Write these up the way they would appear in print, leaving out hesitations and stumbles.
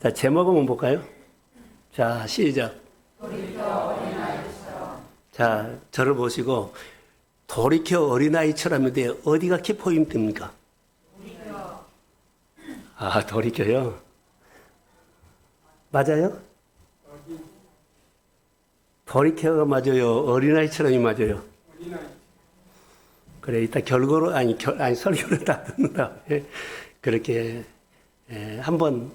자, 제목 한번 볼까요? 자, 시작. 자, 저를 보시고 돌이켜 어린아이처럼인데 어디가 키포인트입니까? 아, 돌이켜요? 맞아요? 돌이켜가 맞아요? 어린아이처럼이 맞아요? 그래, 이따 결과로, 설교를 다 듣는다. 그렇게, 한번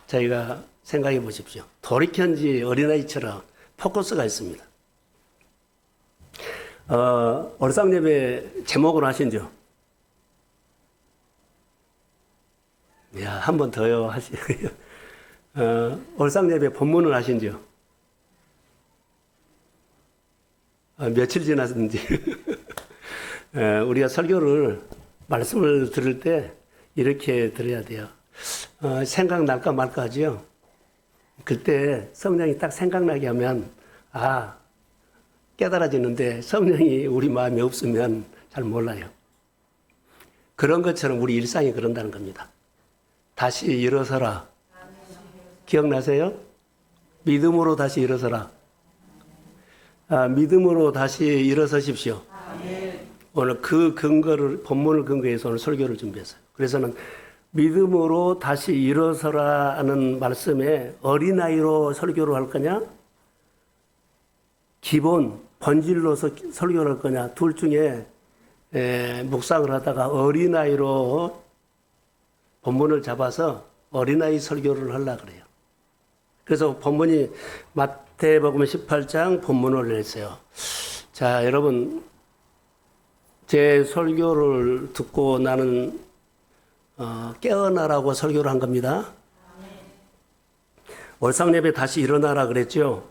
저희가 생각해 보십시오. 돌이켜인지 어린아이처럼 포커스가 있습니다. 얼상예배 제목으로 하신죠? 야, 한 번 더요, 얼상예배 본문을 하신죠? 며칠 지났는지. 우리가 설교를, 말씀을 들을 때 이렇게 들어야 돼요. 생각날까 말까 하죠? 그때 성령이 딱 생각나게 하면, 깨달아지는데 성령이 우리 마음에 없으면 잘 몰라요. 그런 것처럼 우리 일상이 그런다는 겁니다. 다시 일어서라. 기억나세요? 믿음으로 다시 일어서라. 믿음으로 다시 일어서십시오. 오늘 그 근거를, 본문을 근거해서 오늘 설교를 준비했어요. 그래서는 믿음으로 다시 일어서라 하는 말씀에 어린아이로 설교를 할 거냐? 기본, 본질로서 설교를 할 거냐? 둘 중에 묵상을 하다가 어린아이로 본문을 잡아서 어린아이 설교를 하려고 그래요. 그래서 본문이 마태복음 18장 본문을 냈어요. 자, 여러분, 제 설교를 듣고 나는 깨어나라고 설교를 한 겁니다. 월상예배 다시 일어나라 그랬죠.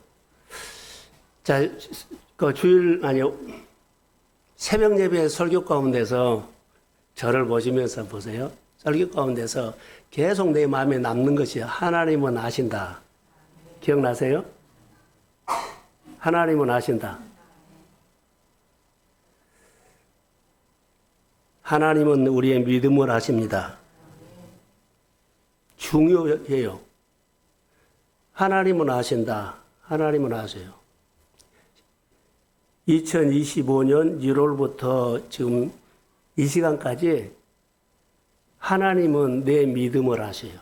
자, 그 새벽 예배 설교 가운데서 저를 보시면서 보세요. 설교 가운데서 계속 내 마음에 남는 것이 하나님은 아신다. 기억나세요? 하나님은 아신다. 하나님은 우리의 믿음을 아십니다. 중요해요. 하나님은 아신다. 하나님은 아세요. 2025년 1월부터 지금 이 시간까지 하나님은 내 믿음을 아세요.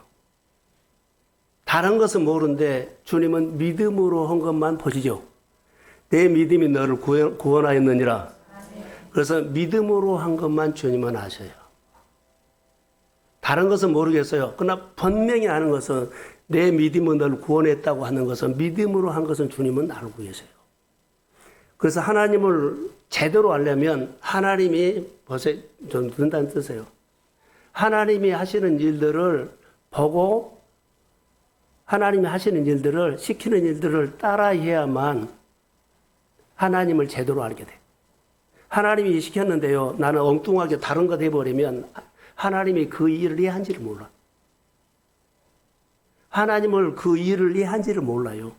다른 것은 모르는데 주님은 믿음으로 한 것만 보시죠. 내 믿음이 너를 구원하였느니라. 그래서 믿음으로 한 것만 주님은 아셔요. 다른 것은 모르겠어요. 그러나 분명히 아는 것은 내 믿음은 너를 구원했다고 하는 것은 믿음으로 한 것은 주님은 알고 계세요. 그래서 하나님을 제대로 알려면 하나님이 벌써 좀 듣는다는 뜻이에요. 하나님이 하시는 일들을 보고 하나님이 하시는 일들을 시키는 일들을 따라해야만 하나님을 제대로 알게 돼. 하나님이 시켰는데요. 나는 엉뚱하게 다른 것 해버리면 하나님이 그 일을 이해한지를 몰라. 하나님을 그 일을 이해한지를 몰라요.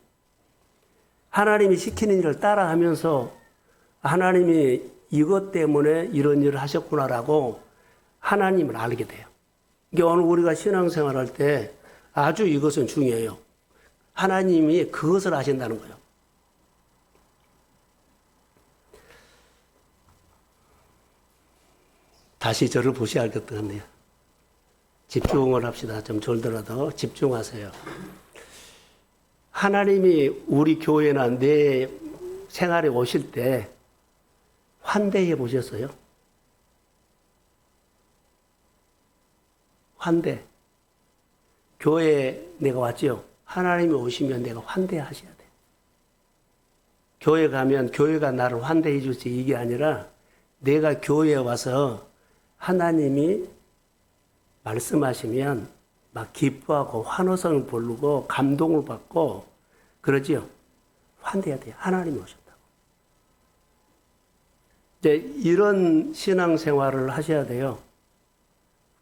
하나님이 시키는 일을 따라하면서 하나님이 이것 때문에 이런 일을 하셨구나라고 하나님을 알게 돼요. 이게 오늘 우리가 신앙생활 할 때 아주 이것은 중요해요. 하나님이 그것을 아신다는 거예요. 다시 저를 보셔야 할 것 같네요. 집중을 합시다. 좀 졸더라도 집중하세요. 하나님이 우리 교회나 내 생활에 오실 때 환대해 보셨어요? 환대. 교회에 내가 왔죠? 하나님이 오시면 내가 환대하셔야 돼. 교회 가면 교회가 나를 환대해 주지 이게 아니라 내가 교회에 와서 하나님이 말씀하시면 막 기뻐하고 환호성을 부르고 감동을 받고 그러지요. 환대해야 돼요. 하나님이 오셨다고. 이제 이런 신앙생활을 하셔야 돼요.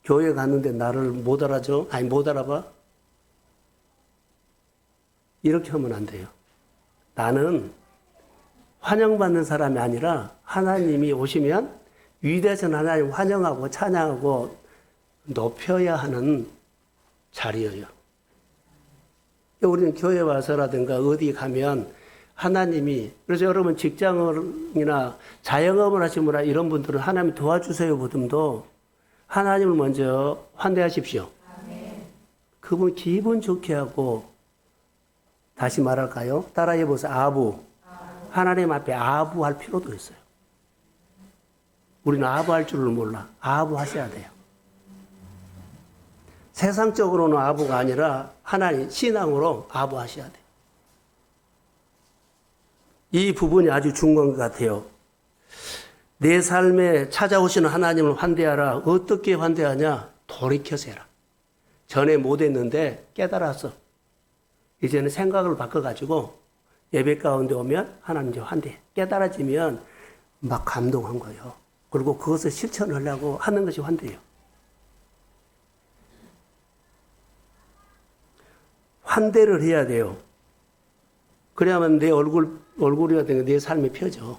교회 갔는데 나를 못 알아줘? 못 알아봐? 이렇게 하면 안 돼요. 나는 환영받는 사람이 아니라 하나님이 오시면 위대하신 하나님 환영하고 찬양하고 높여야 하는 자리예요. 우리는 교회 와서라든가 어디 가면 하나님이, 그래서 여러분 직장이나 자영업을 하신 분이나 이런 분들은 하나님 도와주세요 보듬도 하나님을 먼저 환대하십시오. 그분 기분 좋게 하고, 다시 말할까요? 따라해 보세요. 아부. 하나님 앞에 아부할 필요도 있어요. 우리는 아부할 줄을 몰라. 아부하셔야 돼요. 세상적으로는 아부가 아니라 하나님 신앙으로 아부하셔야 돼요. 이 부분이 아주 중요한 것 같아요. 내 삶에 찾아오시는 하나님을 환대하라. 어떻게 환대하냐? 돌이켜서 해라. 전에 못했는데 깨달았어. 이제는 생각을 바꿔가지고 예배 가운데 오면 하나님 이제 환대해. 깨달아지면 막 감동한 거예요. 그리고 그것을 실천하려고 하는 것이 환대예요. 환대를 해야 돼요. 그래야만 내 얼굴이라든가 내 삶이 펴져.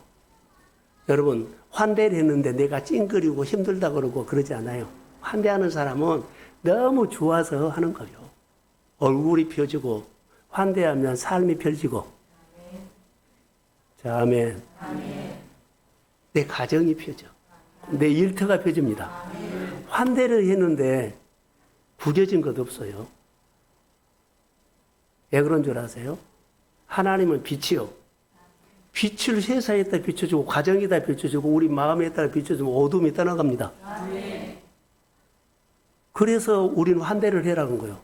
여러분, 환대를 했는데 내가 찡그리고 힘들다 그러고 그러지 않아요. 환대하는 사람은 너무 좋아서 하는 거예요. 얼굴이 펴지고, 환대하면 삶이 펴지고. 자, 아멘. 내 가정이 펴져. 내 일터가 펴집니다. 환대를 했는데 구겨진 것 없어요. 왜 그런 줄 아세요? 하나님은 빛이요. 빛을 세상에다 비춰주고, 가정에다 비춰주고, 우리 마음에다 비춰주면 어둠이 떠나갑니다. 그래서 우리는 환대를 해라는 거예요.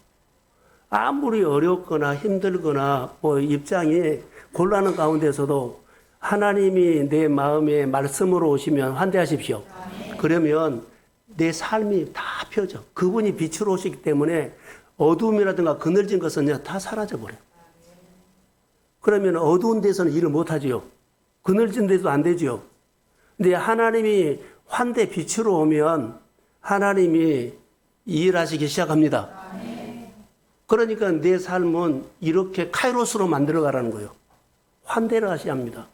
아무리 어렵거나 힘들거나 뭐 입장이 곤란한 가운데서도 하나님이 내 마음에 말씀으로 오시면 환대하십시오. 그러면 내 삶이 다 펴져. 그분이 빛으로 오시기 때문에 어두움이라든가 그늘진 것은 다 사라져버려요. 그러면 어두운 데서는 일을 못하지요. 그늘진 데도 안 되지요. 근데 하나님이 환대 빛으로 오면 하나님이 일하시기 시작합니다. 그러니까 내 삶은 이렇게 카이로스로 만들어가라는 거예요. 환대를 하셔야 합니다.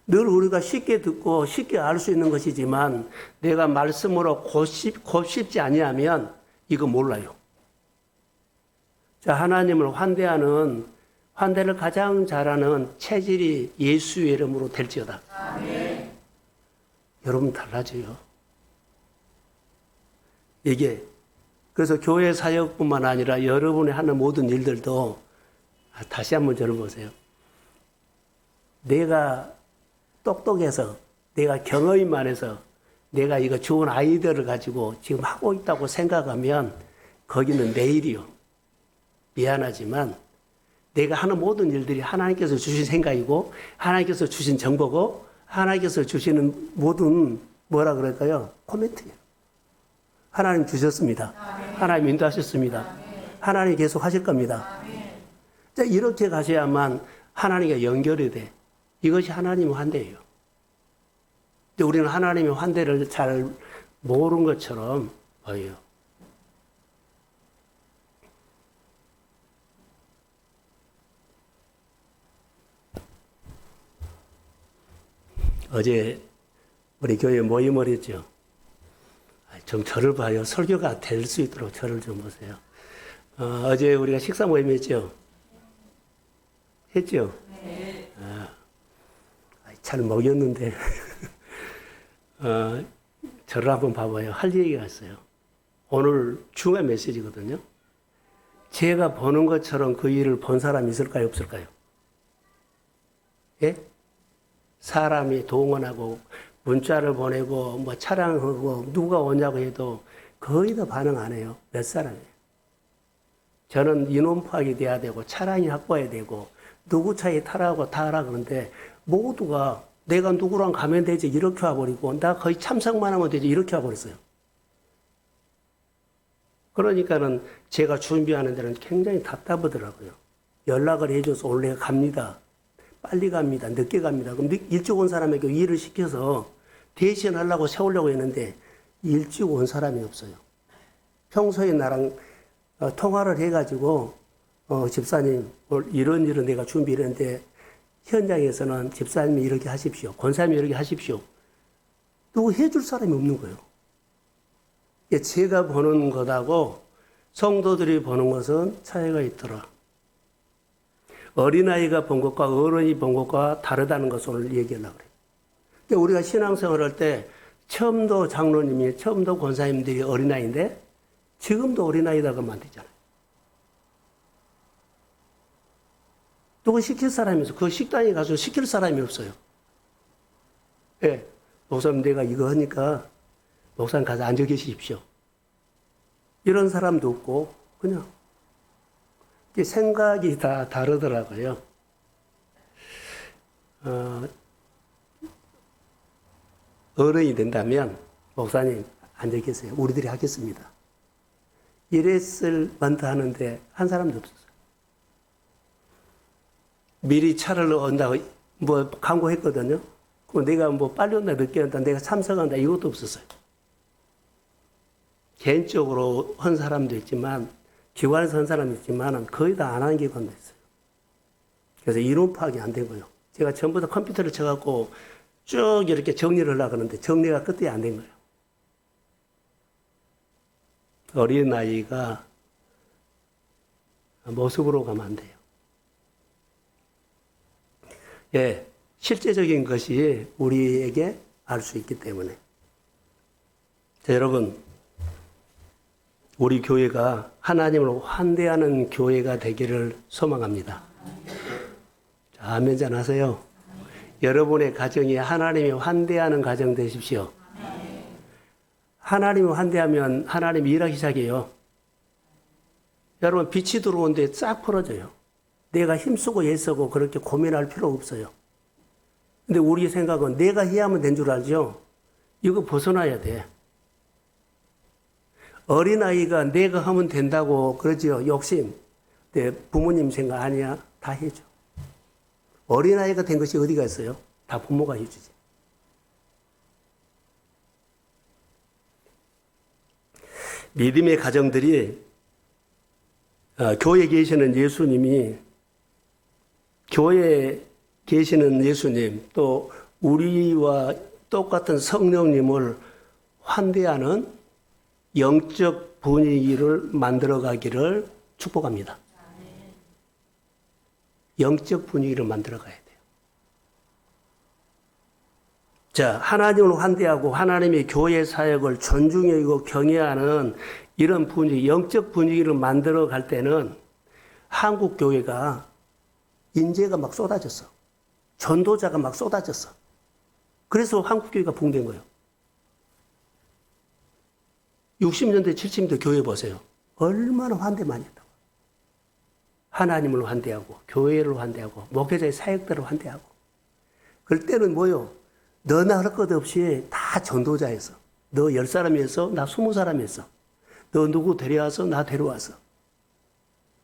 늘 우리가 쉽게 듣고 쉽게 알 수 있는 것이지만 내가 말씀으로 곱씹지 아니하면 이거 몰라요. 자, 하나님을 환대를 가장 잘하는 체질이 예수의 이름으로 될지어다. 아멘. 여러분 달라져요. 이게 그래서 교회 사역뿐만 아니라 여러분이 하는 모든 일들도 다시 한번 저를 보세요. 내가 똑똑해서 내가 경험이 많아서 내가 이거 좋은 아이디어를 가지고 지금 하고 있다고 생각하면 거기는 내 일이요. 미안하지만 내가 하는 모든 일들이 하나님께서 주신 생각이고 하나님께서 주신 정보고 하나님께서 주시는 모든 뭐라 그럴까요? 코멘트예요. 하나님 주셨습니다. 아멘. 하나님 인도하셨습니다. 아멘. 하나님 계속 하실 겁니다. 자, 이렇게 가셔야만 하나님과 연결이 돼. 이것이 하나님의 환대예요. 근데 우리는 하나님의 환대를 잘 모르는 것처럼 보여요. 어제 우리 교회 모임을 했죠. 좀 저를 봐요. 설교가 될 수 있도록 저를 좀 보세요. 어제 우리가 식사 모임 했죠? 했죠? 네. 잘 먹였는데 저를 한번 봐봐요. 할 얘기가 있어요. 오늘 중요한 메시지거든요. 제가 보는 것처럼 그 일을 본 사람이 있을까요? 없을까요? 예? 사람이 동원하고 문자를 보내고 뭐 차량하고 누가 오냐고 해도 거의 다 반응 안 해요. 몇 사람이에요. 저는 인원 파악이 돼야 되고 차량이 확보해야 되고 누구 차에 타라고 타라 그러는데 모두가 내가 누구랑 가면 되지 이렇게 와버리고 나 거의 참석만 하면 되지 이렇게 와버렸어요. 그러니까는 제가 준비하는 데는 굉장히 답답하더라고요. 연락을 해줘서 원래 갑니다. 빨리 갑니다. 늦게 갑니다. 그럼 일찍 온 사람에게 일을 시켜서 대신하려고 세우려고 했는데 일찍 온 사람이 없어요. 평소에 나랑 통화를 해가지고 집사님 이런 일은 내가 준비했는데 현장에서는 집사님이 이렇게 하십시오. 권사님이 이렇게 하십시오. 누구 해줄 사람이 없는 거예요. 제가 보는 것하고 성도들이 보는 것은 차이가 있더라. 어린아이가 본 것과 어른이 본 것과 다르다는 것을 오늘 얘기하려고 그래요. 그러니까 우리가 신앙생활 할 때 처음도 장로님이, 처음도 권사님들이 어린아이인데 지금도 어린아이다 그러면 안 되잖아요. 누구 시킬 사람이 없어. 그 식당에 가서 시킬 사람이 없어요. 예, 목사님 내가 이거 하니까 목사님 가서 앉아 계십시오. 이런 사람도 없고 그냥 생각이 다 다르더라고요. 어른이 된다면 목사님 앉아 계세요. 우리들이 하겠습니다. 이랬을 만도 하는데 한 사람도 없었어요. 미리 차를 온다고 뭐 광고했거든요. 그럼 내가 뭐 빨리 온다 늦게 온다 내가 참석한다 이것도 없었어요. 개인적으로 한 사람도 있지만 기관에서 한 사람도 있지만 거의 다 안 한 게 건너있어요. 그래서 인원 파악이 안 된 거예요. 제가 전부 다 컴퓨터를 쳐갖고 쭉 이렇게 정리를 하려고 하는데 정리가 끝이 안 된 거예요. 어린아이가 모습으로 가면 안 돼요. 예, 실제적인 것이 우리에게 알 수 있기 때문에. 자, 여러분, 우리 교회가 하나님을 환대하는 교회가 되기를 소망합니다. 자, 아멘잔 하세요. 여러분의 가정이 하나님이 환대하는 가정 되십시오. 하나님을 환대하면 하나님이 일하기 시작해요. 여러분, 빛이 들어오는데 싹 풀어져요. 내가 힘쓰고 애쓰고 그렇게 고민할 필요 없어요. 근데 우리 생각은 내가 해야 하면 된 줄 알죠? 이거 벗어나야 돼. 어린아이가 내가 하면 된다고 그러지요. 욕심. 내 부모님 생각 아니야. 다 해줘. 어린아이가 된 것이 어디가 있어요? 다 부모가 해주지. 믿음의 가정들이 교회에 계시는 예수님이 교회에 계시는 예수님 또 우리와 똑같은 성령님을 환대하는 영적 분위기를 만들어가기를 축복합니다. 영적 분위기를 만들어가야 돼요. 자, 하나님을 환대하고 하나님의 교회 사역을 존중해 여기고 경외하는 이런 분위기, 영적 분위기를 만들어갈 때는 한국 교회가 인재가 막 쏟아졌어. 전도자가 막 쏟아졌어. 그래서 한국 교회가 붕괴된 거예요. 60년대, 70년대 교회 보세요. 얼마나 환대 많이 했다고. 하나님을 환대하고, 교회를 환대하고, 목회자의 사역들을 환대하고. 그럴 때는 뭐요? 너나 할 것 없이 다 전도자였어. 너 10사람이었어? 나 20사람이었어. 너 누구 데려와서? 나 데려왔어.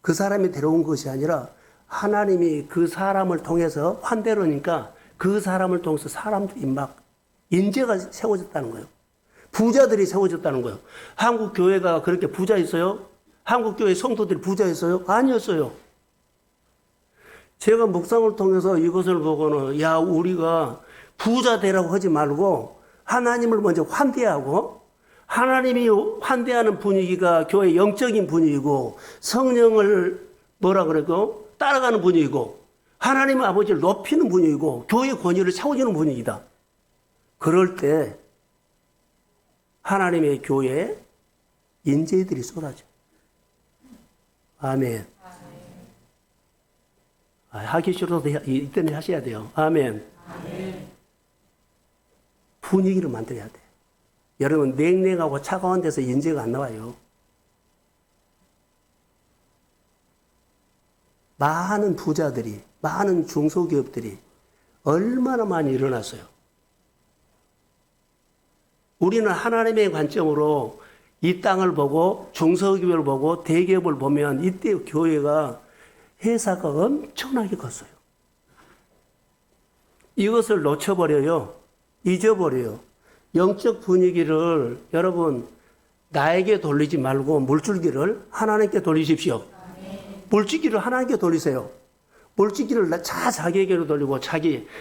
그 사람이 데려온 것이 아니라 하나님이 그 사람을 통해서 환대를 하니까 그 사람을 통해서 사람들이 막 인재가 세워졌다는 거예요. 부자들이 세워졌다는 거예요. 한국 교회가 그렇게 부자 있어요? 한국 교회 성도들이 부자 있어요? 아니었어요. 제가 묵상을 통해서 이것을 보고는 야 우리가 부자 되라고 하지 말고 하나님을 먼저 환대하고 하나님이 환대하는 분위기가 교회 영적인 분위기고 성령을 뭐라 그러고 따라가는 분위기고 하나님 아버지를 높이는 분위기고 교회 권위를 세워주는 분위기다. 그럴 때 하나님의 교회에 인재들이 쏟아져. 아멘. 하기 싫어도 이때는 하셔야 돼요. 아멘. 분위기를 만들어야 돼. 여러분 냉랭하고 차가운 데서 인재가 안 나와요. 많은 부자들이, 많은 중소기업들이 얼마나 많이 일어났어요. 우리는 하나님의 관점으로 이 땅을 보고 중소기업을 보고 대기업을 보면 이때 교회가 회사가 엄청나게 컸어요. 이것을 놓쳐버려요. 잊어버려요. 영적 분위기를 여러분 나에게 돌리지 말고 물줄기를 하나님께 돌리십시오. 물줄기를 하나님께 돌리세요. 물줄기를 자기에게로 돌리고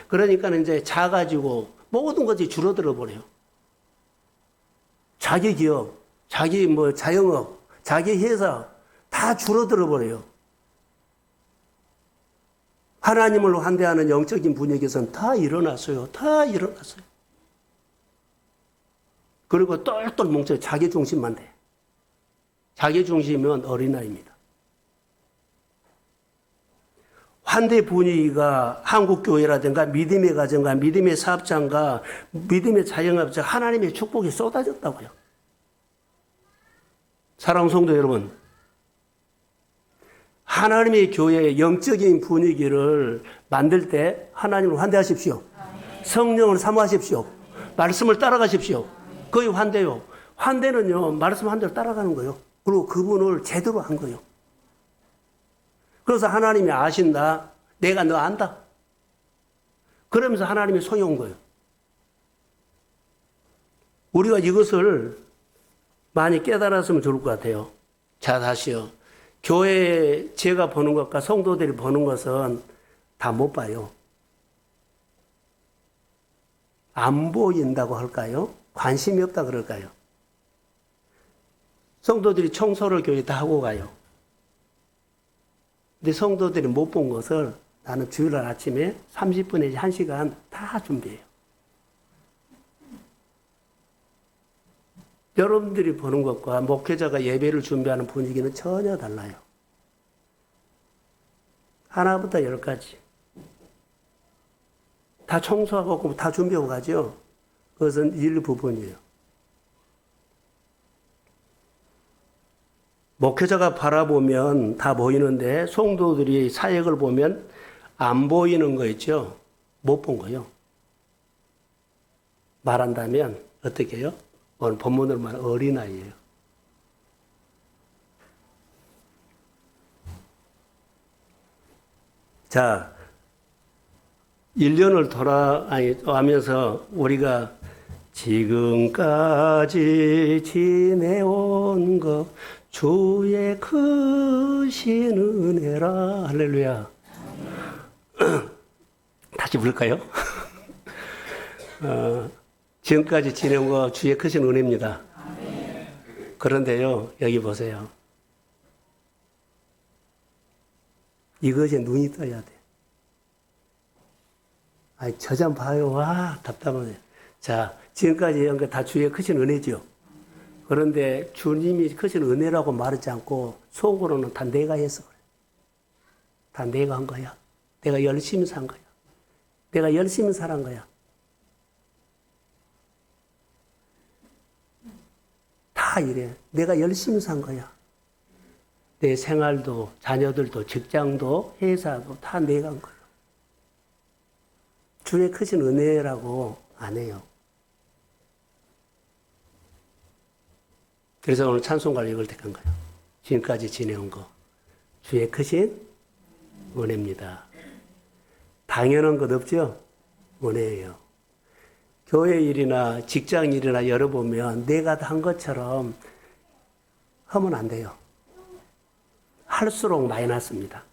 그러니까 이제 작아지고 모든 것이 줄어들어 버려요. 자기 기업, 자기 자영업, 자기 회사 다 줄어들어 버려요. 하나님을 환대하는 영적인 분위기에서는 다 일어났어요. 다 일어났어요. 그리고 똘똘 뭉쳐 자기 중심만 돼. 자기 중심이면 어린아이입니다. 환대 분위기가 한국교회라든가 믿음의 가정과 믿음의 사업장과 믿음의 자영업자 하나님의 축복이 쏟아졌다고요. 사랑하는 성도 여러분, 하나님의 교회의 영적인 분위기를 만들 때 하나님을 환대하십시오. 성령을 사모하십시오. 말씀을 따라가십시오. 그게 환대요. 환대는요, 말씀 한 대로 따라가는 거예요. 그리고 그분을 제대로 한 거예요. 그래서 하나님이 아신다. 내가 너 안다. 그러면서 하나님이 손이 온 거예요. 우리가 이것을 많이 깨달았으면 좋을 것 같아요. 자, 다시요. 교회 제가 보는 것과 성도들이 보는 것은 다 못 봐요. 안 보인다고 할까요? 관심이 없다 그럴까요? 성도들이 청소를 교회 다 하고 가요. 근데 성도들이 못 본 것을 나는 주일날 아침에 30분 내지 1시간 다 준비해요. 여러분들이 보는 것과 목회자가 예배를 준비하는 분위기는 전혀 달라요. 하나부터 10까지. 다 청소하고 다 준비하고 가죠. 그것은 일부분이에요. 목회자가 바라보면 다 보이는데 성도들이 사역을 보면 안 보이는 거 있죠. 못 본 거요. 말한다면 어떻게 해요? 오늘 본문으로 말하면 어린아이예요. 자, 1년을 돌아가면서 우리가 지금까지 지내온 것 주의 크신 은혜라. 할렐루야. 다시 부를까요? 지금까지 지내온 거 주의 크신 은혜입니다. 그런데요, 여기 보세요. 이것에 눈이 떠야 돼. 아이, 저 좀 봐요. 와, 답답하네. 자, 지금까지 한 거 다 주의 크신 은혜죠. 그런데 주님이 크신 은혜라고 말하지 않고 속으로는 다 내가 해서 그래. 다 내가 한 거야. 내가 열심히 산 거야. 내가 열심히 살은 거야. 다 이래. 내가 열심히 산 거야. 내 생활도, 자녀들도, 직장도, 회사도 다 내가 한 거야. 주의 크신 은혜라고 안 해요. 그래서 오늘 찬송가를 이걸 택한 거예요. 지금까지 지내온 거. 주의 크신 은혜입니다. 당연한 것 없죠? 은혜예요. 교회 일이나 직장 일이나 열어보면 내가 다 한 것처럼 하면 안 돼요. 할수록 마이너스입니다.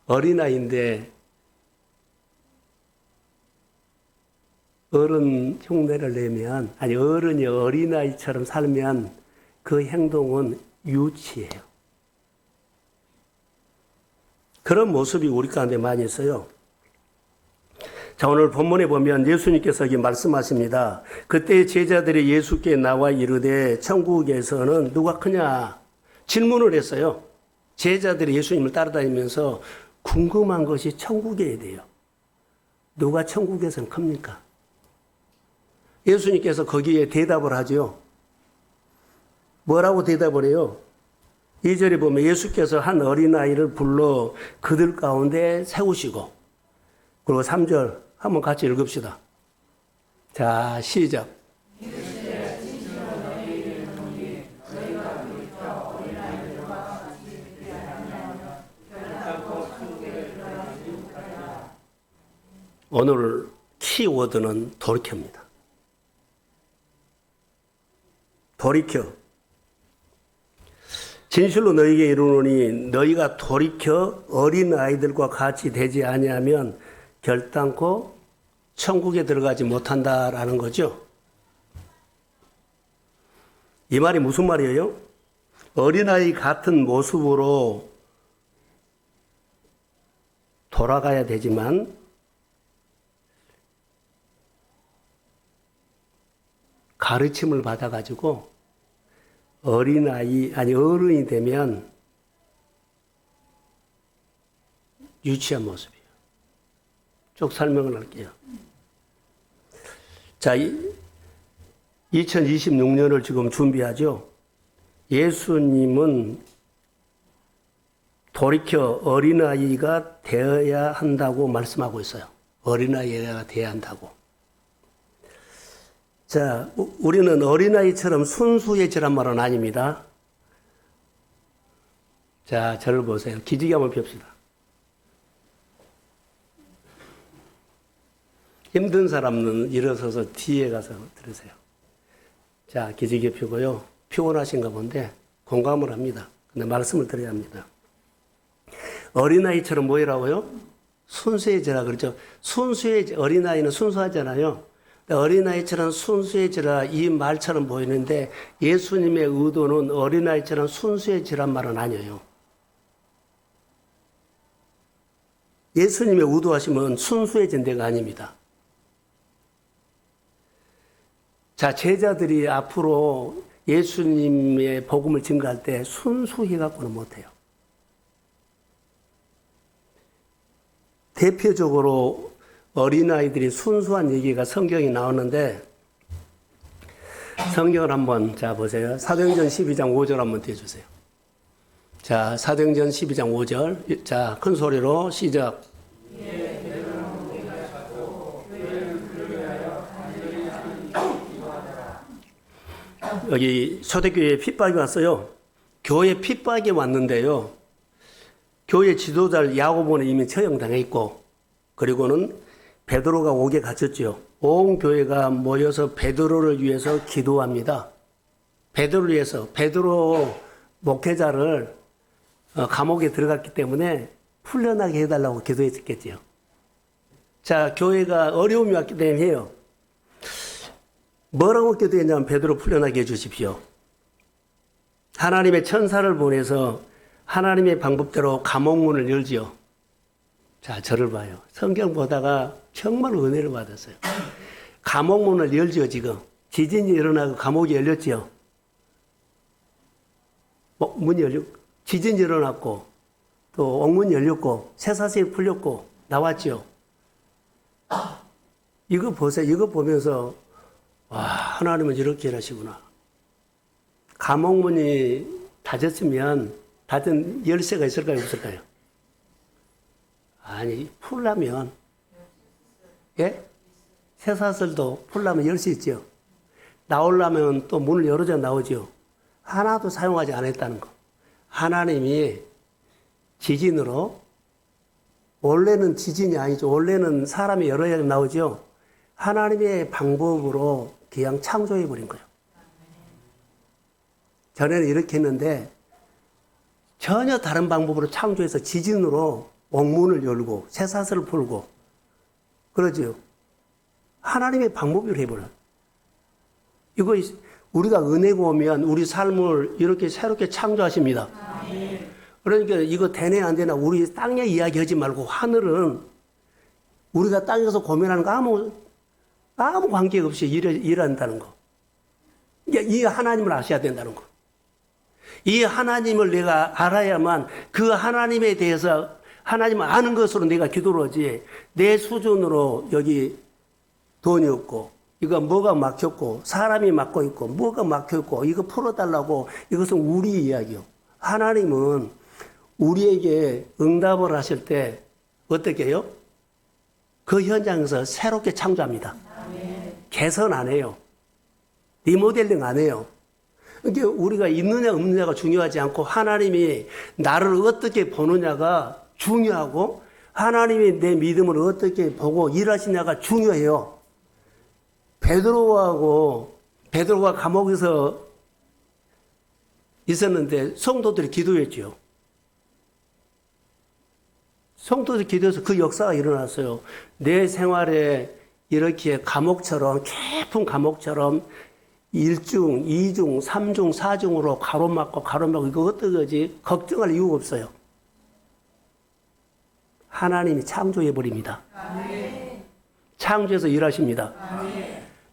어린아이인데 어른 흉내를 내면, 아니 어른이 어린아이처럼 살면 그 행동은 유치해요. 그런 모습이 우리 가운데 많이 있어요. 자, 오늘 본문에 보면 예수님께서 여기 말씀하십니다. 그때 제자들이 예수께 나와 이르되 천국에서는 누가 크냐? 질문을 했어요. 제자들이 예수님을 따라다니면서 궁금한 것이 천국에 대해요. 누가 천국에서는 큽니까? 예수님께서 거기에 대답을 하죠. 뭐라고 대답을 해요? 2절에 보면 예수께서 한 어린아이를 불러 그들 가운데 세우시고, 그리고 3절 한번 같이 읽읍시다. 자, 시작. 오늘 키워드는 돌이켜입니다. 돌이켜. 진실로 너희에게 이르노니 너희가 돌이켜 어린아이들과 같이 되지 아니하면 결단코 천국에 들어가지 못한다라는 거죠. 이 말이 무슨 말이에요? 어린아이 같은 모습으로 돌아가야 되지만 가르침을 받아가지고 어른이 되면 유치한 모습이에요. 쭉 설명을 할게요. 자, 2026년을 지금 준비하죠. 예수님은 돌이켜 어린아이가 되어야 한다고 말씀하고 있어요. 어린아이가 되어야 한다고. 자, 우리는 어린아이처럼 순수해지란 말은 아닙니다. 자, 저를 보세요. 기지개 한번 펴봅시다. 힘든 사람은 일어서서 뒤에 가서 들으세요. 자, 기지개 펴고요. 피곤하신가 본데 공감을 합니다. 근데 말씀을 드려야 합니다. 어린아이처럼 뭐라고요? 순수해지라 그러죠. 어린아이는 순수하잖아요. 어린아이처럼 순수해지라 이 말처럼 보이는데 예수님의 의도는 어린아이처럼 순수해지란 말은 아니에요. 예수님의 의도하시면 순수해진 데가 아닙니다. 자, 제자들이 앞으로 예수님의 복음을 증거할 때 순수해 갖고는 못해요. 대표적으로 어린아이들이 순수한 얘기가 성경에 나오는데 성경을 한번 자 보세요. 사도행전 12장 5절 한번 띄워주세요. 자, 사도행전 12장 5절. 자, 큰 소리로 시작. 여기 초대교회에 핍박이 왔어요. 교회 핍박이 왔는데요. 교회 지도자를 야고보는 이미 처형당해 있고, 그리고는 베드로가 옥에 갇혔죠. 온 교회가 모여서 베드로를 위해서 기도합니다. 베드로를 위해서, 베드로 목회자를 감옥에 들어갔기 때문에 풀려나게 해달라고 기도했겠지요. 자, 교회가 어려움이 왔기 때문에 해요. 뭐라고 기도했냐면 베드로 풀려나게 해주십시오. 하나님의 천사를 보내서 하나님의 방법대로 감옥문을 열지요. 자, 저를 봐요. 성경 보다가 정말 은혜를 받았어요. 감옥문을 열지요, 지금. 지진이 일어나고 감옥이 열렸지요. 문이 열렸고, 지진이 일어났고, 또 옥문이 열렸고, 쇠사슬이 풀렸고, 나왔지요. 이거 보세요. 이거 보면서, 와, 하나님은 이렇게 일하시구나. 감옥문이 닫았으면, 닫은 열쇠가 있을까요, 없을까요? 아니, 풀려면, 예? 쇠사슬도 풀려면 열 수 있죠. 나오려면 또 문을 열어줘 나오죠. 하나도 사용하지 않았다는 거. 하나님이 지진으로, 원래는 지진이 아니죠. 원래는 사람이 열어야 나오죠. 하나님의 방법으로 그냥 창조해버린 거예요. 전에는 이렇게 했는데, 전혀 다른 방법으로 창조해서 지진으로 옥문을 열고 쇠사슬을 풀고 그러죠. 하나님의 방법으로 해버려요. 이거 우리가 은혜가 오면 우리 삶을 이렇게 새롭게 창조하십니다. 그러니까 이거 되네 안 되나 우리 땅에 이야기하지 말고 하늘은 우리가 땅에서 고민하는 거 아무 관계가 없이 일한다는 거. 이 하나님을 아셔야 된다는 거. 이 하나님을 내가 알아야만 그 하나님에 대해서 하나님을 아는 것으로 내가 기도를 하지 내 수준으로 여기 돈이 없고 이거 뭐가 막혔고 사람이 막고 있고 뭐가 막혔고 이거 풀어달라고 이것은 우리 이야기요. 하나님은 우리에게 응답을 하실 때 어떻게 해요? 그 현장에서 새롭게 창조합니다. 개선 안 해요. 리모델링 안 해요. 그러니까 우리가 있느냐 없느냐가 중요하지 않고 하나님이 나를 어떻게 보느냐가 중요하고 하나님이 내 믿음을 어떻게 보고 일하시냐가 중요해요. 베드로가 감옥에서 있었는데 성도들이 기도했죠. 성도들이 기도해서 그 역사가 일어났어요. 내 생활에 이렇게 감옥처럼 깊은 감옥처럼 1중, 2중, 3중, 4중으로 가로막고 이거 어떡하지? 걱정할 이유가 없어요. 하나님이 창조해 버립니다. 창조해서 일하십니다.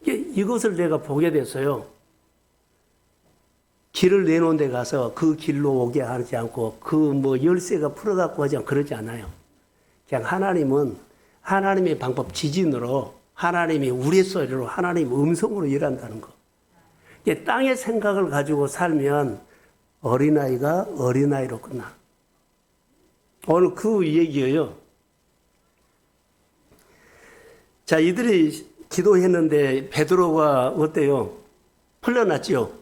이것을 내가 보게 됐어요. 길을 내놓은 데 가서 그 길로 오게 하지 않고 열쇠가 풀어갖고 하지 않고 그러지 않아요. 그냥 하나님은 하나님의 방법 지진으로 하나님이 우레소리로 하나님 음성으로 일한다는 거. 땅의 생각을 가지고 살면 어린아이가 어린아이로 끝나. 오늘 그 얘기예요. 자, 이들이 기도했는데 베드로가 어때요? 풀려났죠.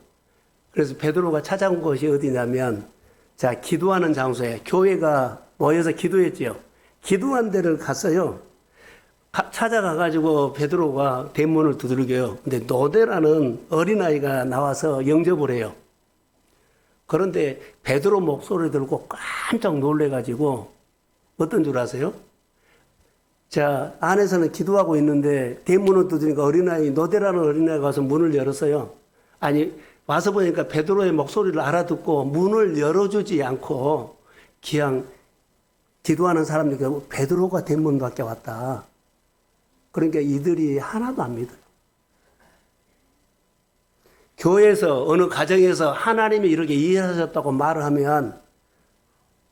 그래서 베드로가 찾아온 것이 어디냐면, 자, 기도하는 장소에 교회가 모여서 기도했지요. 기도한 데를 갔어요. 찾아가가지고 베드로가 대문을 두들겨요. 근데 노대라는 어린아이가 나와서 영접을 해요. 그런데 베드로 목소리 들고 깜짝 놀래가지고 어떤 줄 아세요? 자, 안에서는 기도하고 있는데 대문을 두드리니까 노대라는 어린아이가 와서 문을 열었어요. 아니, 와서 보니까 베드로의 목소리를 알아듣고 문을 열어주지 않고 그냥 기도하는 사람들이 베드로가 대문 밖에 왔다. 그러니까 이들이 하나도 안 믿어요. 교회에서 어느 가정에서 하나님이 이렇게 이해하셨다고 말을 하면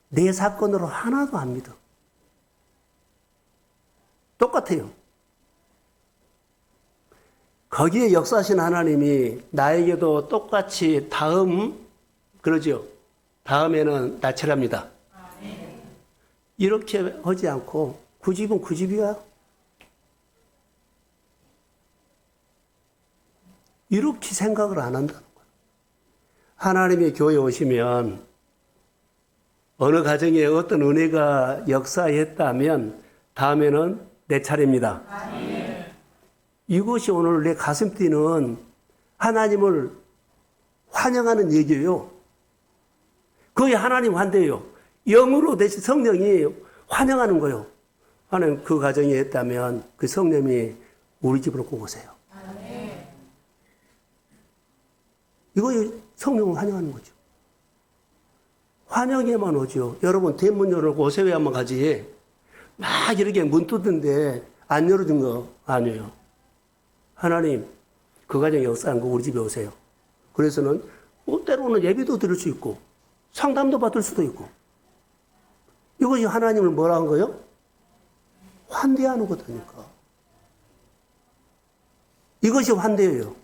내 사건으로 하나도 안 믿어. 똑같아요. 거기에 역사하신 하나님이 나에게도 똑같이 그러죠. 다음에는 나체랍니다. 이렇게 하지 않고 그 집은 그 집이야. 이렇게 생각을 안 한다는 거예요. 하나님의 교회에 오시면 어느 가정에 어떤 은혜가 역사했다면 다음에는 내 차례입니다. 이것이 오늘 내 가슴 뛰는 하나님을 환영하는 얘기예요. 그게 하나님 환대예요. 영으로 대신 성령이 환영하는 거예요. 하나님 그 가정에 있다면 그 성령이 우리 집으로 꼭 오세요. 이거 성령을 환영하는 거죠. 환영에만 오죠. 여러분 대문 열고 오세요 한번 가지. 막 이렇게 문 두던데 안 열어준 거 아니에요. 하나님 그 가정에 역사한 거 우리 집에 오세요. 그래서는 때로는 예비도 드릴 수 있고 상담도 받을 수도 있고 이것이 하나님을 뭐라 한 거예요? 환대하는 거다니까. 이것이 환대예요.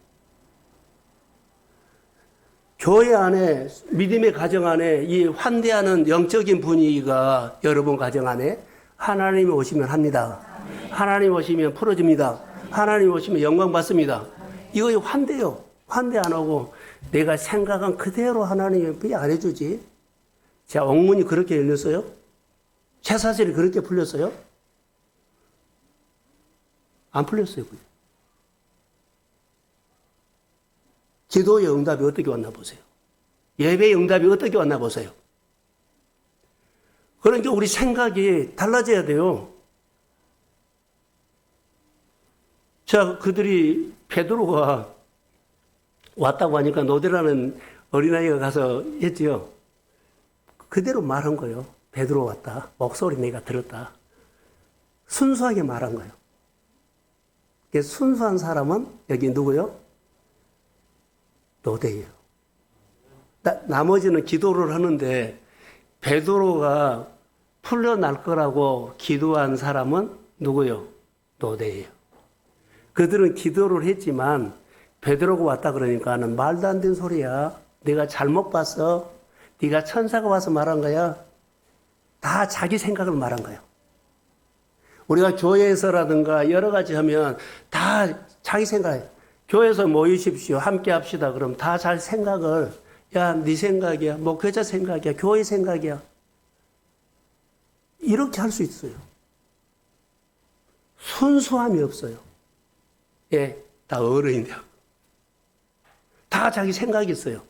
교회 안에 믿음의 가정 안에 이 환대하는 영적인 분위기가 여러분 가정 안에 하나님이 오시면 합니다. 하나님 오시면 풀어집니다. 하나님 오시면 영광 받습니다. 이거 환대요. 환대 안 하고 내가 생각한 그대로 하나님이 왜 안 해주지? 자, 옥문이 그렇게 열렸어요? 쇠사슬이 그렇게 풀렸어요? 안 풀렸어요. 그게. 기도의 응답이 어떻게 왔나 보세요. 예배의 응답이 어떻게 왔나 보세요. 그러니까 우리 생각이 달라져야 돼요. 자, 그들이 베드로가 왔다고 하니까 노대라는 어린아이가 가서 했지요. 그대로 말한 거예요. 베드로 왔다. 목소리 내가 들었다. 순수하게 말한 거예요. 순수한 사람은 여기 누구요? 노대예요. 나머지는 기도를 하는데 베드로가 풀려날 거라고 기도한 사람은 누구요? 노대예요. 그들은 기도를 했지만 베드로가 왔다 그러니까는 말도 안 되는 소리야. 내가 잘못 봤어. 네가 천사가 와서 말한 거야. 다 자기 생각을 말한 거예요. 우리가 교회에서라든가 여러 가지 하면 다 자기 생각이에요. 교회에서 모이십시오. 함께 합시다. 그럼 다 잘 생각을 야, 네 생각이야. 목회자 생각이야. 교회 생각이야. 이렇게 할 수 있어요. 순수함이 없어요. 예, 다 어른이냐. 다 자기 생각이 있어요.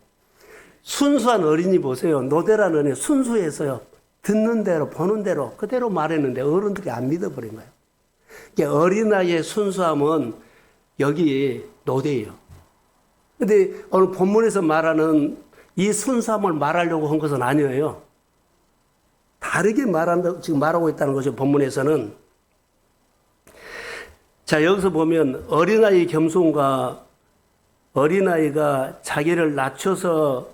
순수한 어린이 보세요. 노대라는 어린이 순수해서요. 듣는 대로 보는 대로 그대로 말했는데 어른들이 안 믿어버린 거예요. 어린아이의 순수함은 여기 노대예요. 근데 오늘 본문에서 말하는 이 순수함을 말하려고 한 것은 아니에요. 다르게 말한다, 지금 말하고 있다는 거죠, 본문에서는. 자, 여기서 보면 어린아이 겸손과 어린아이가 자기를 낮춰서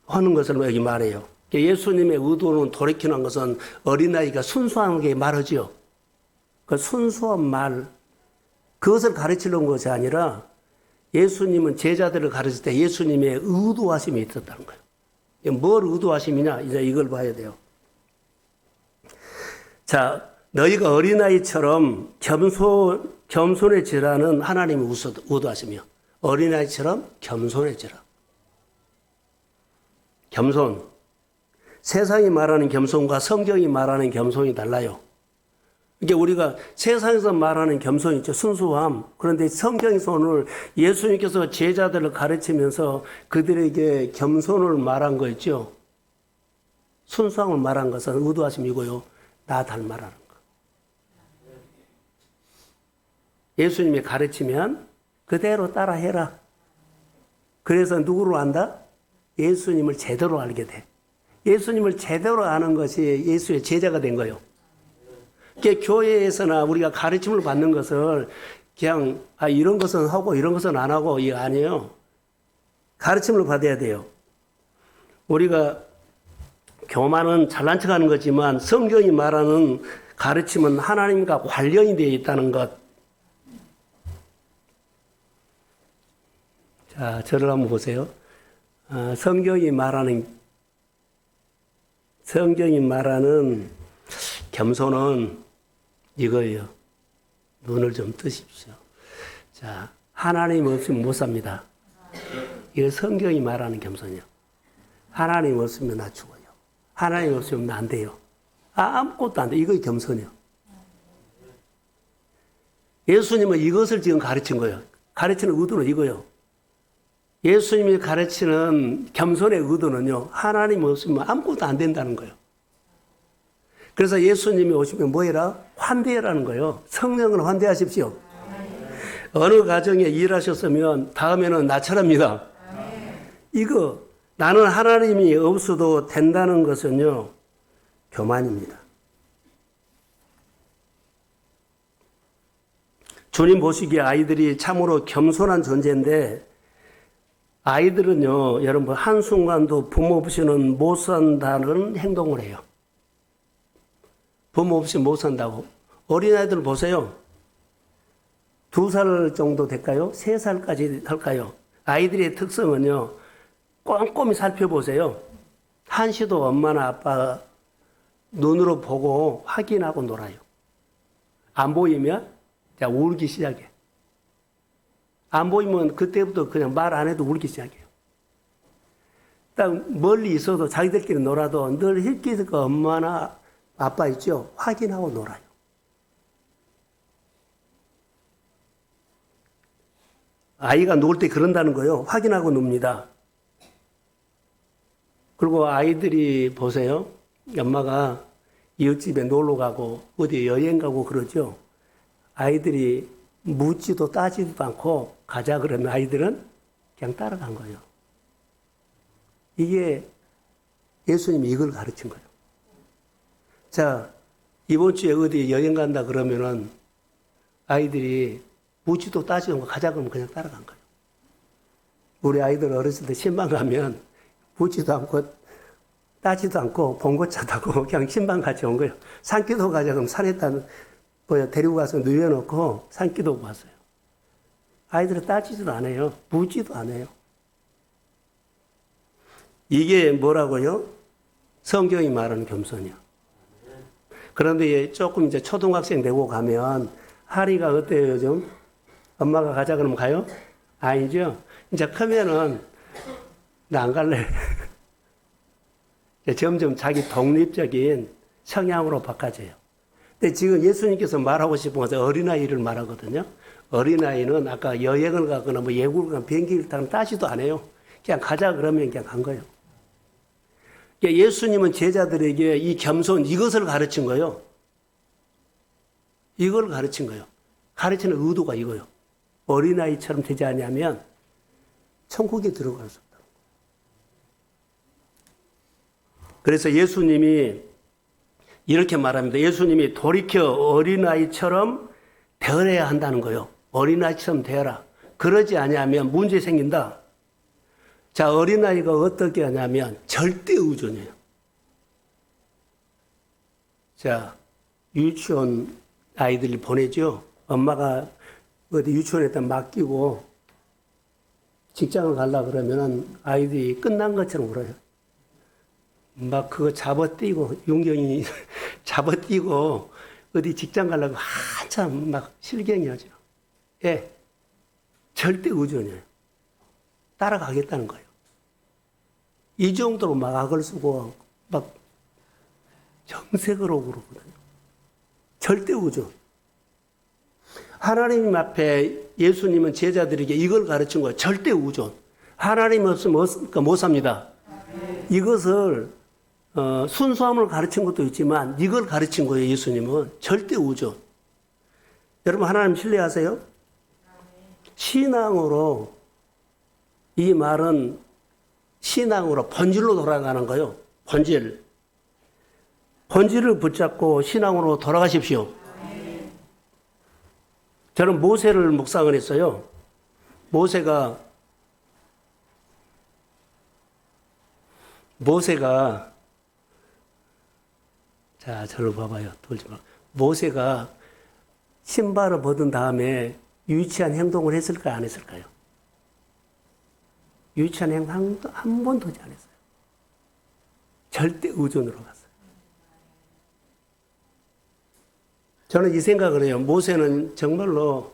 하는 것을 여기 말해요. 예수님의 의도는 돌이키는 것은 어린아이가 순수하게 말하지요. 그 순수한 말, 그것을 가르치려는 것이 아니라 예수님은 제자들을 가르칠 때 예수님의 의도하심이 있었다는 거예요. 뭘 의도하심이냐? 이제 이걸 봐야 돼요. 자, 너희가 어린아이처럼 겸손해지라는 하나님의 의도하시며 어린아이처럼 겸손해지라. 겸손. 세상이 말하는 겸손과 성경이 말하는 겸손이 달라요. 이게 우리가 세상에서 말하는 겸손이 있죠. 순수함. 그런데 성경에서 오늘 예수님께서 제자들을 가르치면서 그들에게 겸손을 말한 거 있죠. 순수함을 말한 것은 의도하심이고요. 나 닮아라는 거. 예수님이 가르치면 그대로 따라해라. 그래서 누구를 안다? 예수님을 제대로 알게 돼. 예수님을 제대로 아는 것이 예수의 제자가 된 거예요. 교회에서나 우리가 가르침을 받는 것을 그냥 이런 것은 하고 이런 것은 안 하고 이거 아니에요. 가르침을 받아야 돼요. 우리가 교만은 잘난 척하는 거지만 성경이 말하는 가르침은 하나님과 관련이 되어 있다는 것. 자, 저를 한번 보세요. 성경이 말하는 겸손은 이거예요. 눈을 좀 뜨십시오. 자, 하나님 없으면 못 삽니다. 이거 성경이 말하는 겸손이요. 하나님 없으면 나 죽어요. 하나님 없으면 나 안 돼요. 아무것도 안 돼. 이거 겸손이요. 예수님은 이것을 지금 가르친 거예요. 가르치는 의도는 이거예요. 예수님이 가르치는 겸손의 의도는요, 하나님 없으면 아무것도 안 된다는 거예요. 그래서 예수님이 오시면 뭐 해라? 환대해라는 거예요. 성령을 환대하십시오. 어느 가정에 일하셨으면 다음에는 나처럼입니다. 이거 나는 하나님이 없어도 된다는 것은요, 교만입니다. 주님 보시기에 아이들이 참으로 겸손한 존재인데 아이들은요, 여러분 한순간도 부모 없이는 못 산다는 행동을 해요. 부모 없이 못 산다고. 어린아이들 보세요. 2살 정도 될까요? 3살까지 할까요? 아이들의 특성은요, 꼼꼼히 살펴보세요. 한시도 엄마나 아빠 눈으로 보고 확인하고 놀아요. 안 보이면 자, 울기 시작해. 안 보이면 그때부터 그냥 말 안 해도 울기 시작해요. 딱 멀리 있어도 자기들끼리 놀아도 늘 힐끼 그 엄마나 아빠 있죠? 확인하고 놀아요. 아이가 놀 때 그런다는 거예요. 확인하고 놉니다. 그리고 아이들이 보세요. 엄마가 이웃집에 놀러 가고 어디 여행 가고 그러죠. 아이들이 묻지도 따지도 않고 가자 그러면 아이들은 그냥 따라간 거예요. 이게 예수님이 이걸 가르친 거예요. 자, 이번 주에 어디 여행 간다 그러면은 아이들이 묻지도 따지도 않고 가자 그러면 그냥 따라간 거예요. 우리 아이들 어렸을 때 신방 가면 묻지도 않고 따지도 않고 봉고차 타고 그냥 신방 같이 온 거예요. 산기도 가자 그러면 산에 데리고 가서 누워놓고 산기도 봤어요. 아이들은 따지지도 않아요. 묻지도 않아요. 이게 뭐라고요? 성경이 말하는 겸손이요. 그런데 조금 이제 초등학생 되고 가면 하리가 어때요, 요즘? 엄마가 가자 그러면 가요? 아니죠? 이제 크면은 나 안 갈래. 점점 자기 독립적인 성향으로 바꿔져요. 근데 지금 예수님께서 말하고 싶은 것은 어린아이를 말하거든요. 어린아이는 아까 여행을 가거나 뭐 예국을 가거나 비행기를 타면 따지도 안 해요. 그냥 가자 그러면 그냥 간 거예요. 예수님은 제자들에게 이 겸손, 이것을 가르친 거예요. 이걸 가르친 거예요. 가르치는 의도가 이거예요. 어린아이처럼 되지 않냐면 천국에 들어갈 수 없다. 그래서 예수님이 이렇게 말합니다. 예수님이 돌이켜 어린아이처럼 되어야 한다는 거예요. 어린아이처럼 되어라. 그러지 아니하면 문제 생긴다. 자, 어린아이가 어떻게 하냐면 절대 의존이에요. 자, 유치원 아이들이 보내죠. 엄마가 어디 유치원에다 맡기고 직장을 가려고 그러면은 아이들이 끝난 것처럼 울어요. 막 그거 잡아뛰고, 윤경이 잡아뛰고 어디 직장 가려고 한참 막 실경이 하죠. 예. 절대 의존이에요. 따라가겠다는 거예요. 이 정도로 막 악을 쓰고 막 정색으로 그러거든요. 절대 의존. 하나님 앞에 예수님은 제자들에게 이걸 가르친 거예요. 절대 의존. 하나님 없으면 못 삽니다. 이것을 순수함을 가르친 것도 있지만 이걸 가르친 거예요. 예수님은 절대 의존. 여러분 하나님 신뢰하세요? 신앙으로 이 말은 신앙으로 본질로 돌아가는 거예요. 본질. 본질을 붙잡고 신앙으로 돌아가십시오. 저는 모세를 묵상을 했어요. 모세가 자, 저를 봐봐요. 돌지 마. 모세가 신발을 벗은 다음에 유치한 행동을 했을까요? 안 했을까요? 유치한 행동 한 번도 하지 않았어요. 절대 의존으로 갔어요. 저는 이 생각을 해요. 모세는 정말로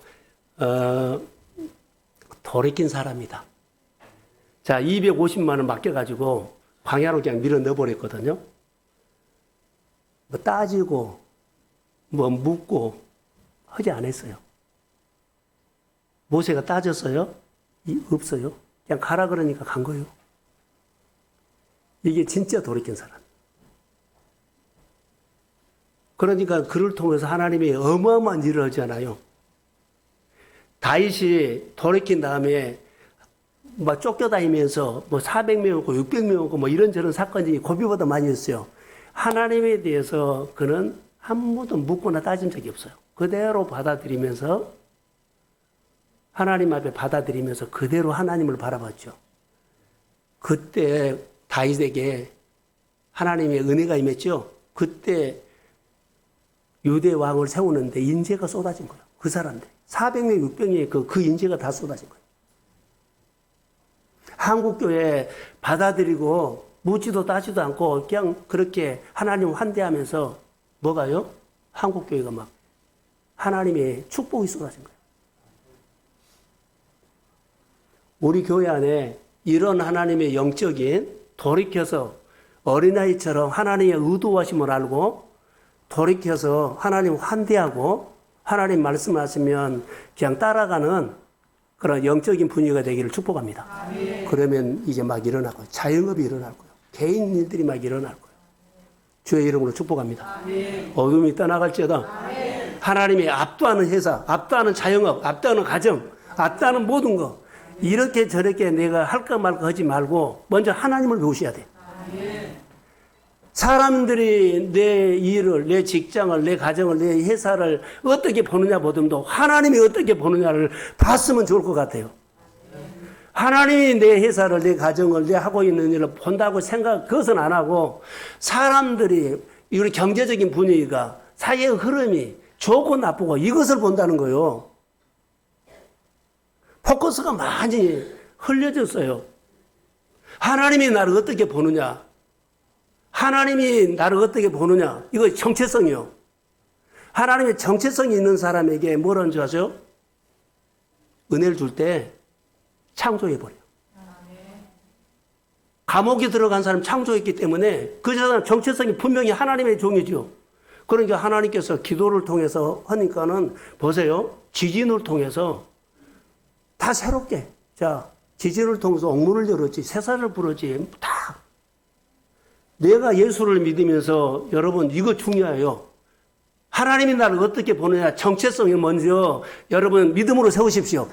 돌이킨 사람이다. 자, 250만 원 맡겨가지고 광야로 그냥 밀어 넣어버렸거든요. 뭐 따지고 뭐 묻고 하지 않았어요. 모세가 따졌어요? 없어요. 그냥 가라 그러니까 간 거예요. 이게 진짜 돌이킨 사람. 그러니까 그를 통해서 하나님이 어마어마한 일을 하잖아요. 다윗이 돌이킨 다음에 막 쫓겨다니면서 뭐 400명 오고 600명 오고 뭐 이런저런 사건이 고비보다 많이 있어요. 하나님에 대해서 그는 한 번도 묻거나 따진 적이 없어요. 그대로 받아들이면서 하나님 앞에 받아들이면서 그대로 하나님을 바라봤죠. 그때 다윗에게 하나님의 은혜가 임했죠. 그때 유대 왕을 세우는데 인재가 쏟아진 거예요. 그 사람들. 400명, 600명의 그 인재가 다 쏟아진 거예요. 한국교회 받아들이고 묻지도 따지도 않고 그냥 그렇게 하나님을 환대하면서 뭐가요? 한국교회가 막 하나님의 축복이 쏟아진 거예요. 우리 교회 안에 이런 하나님의 영적인 돌이켜서 어린아이처럼 하나님의 의도하심을 알고 돌이켜서 하나님 환대하고 하나님 말씀하시면 그냥 따라가는 그런 영적인 분위기가 되기를 축복합니다. 아멘. 그러면 이제 막 일어나고 자영업이 일어날 거예요. 개인 일들이 막 일어날 거예요. 주의 이름으로 축복합니다. 아멘. 어둠이 떠나갈지어다. 아멘. 하나님이 압도하는 회사, 압도하는 자영업, 압도하는 가정, 압도하는 모든 거 이렇게 저렇게 내가 할까 말까 하지 말고 먼저 하나님을 배우셔야 돼. 아멘. 사람들이 내 일을, 내 직장을, 내 가정을, 내 회사를 어떻게 보느냐 보듬도 하나님이 어떻게 보느냐를 봤으면 좋을 것 같아요. 하나님이 내 회사를, 내 가정을, 내 하고 있는 일을 본다고 그것은 안 하고 사람들이 우리 경제적인 분위기가 사회의 흐름이 좋고 나쁘고 이것을 본다는 거예요. 포커스가 많이 흘려졌어요. 하나님이 나를 어떻게 보느냐? 하나님이 나를 어떻게 보느냐? 이거 정체성이요. 하나님의 정체성이 있는 사람에게 뭐라는 줄 아죠? 은혜를 줄 때 창조해버려요. 감옥에 들어간 사람 창조했기 때문에 그 사람 정체성이 분명히 하나님의 종이죠. 그러니까 하나님께서 기도를 통해서 하니까는 보세요. 지진을 통해서 다 새롭게. 자, 지진을 통해서 옥문을 열었지, 새살을 불었지, 다. 내가 예수를 믿으면서 여러분 이거 중요해요. 하나님이 나를 어떻게 보느냐 정체성이 먼저 여러분 믿음으로 세우십시오.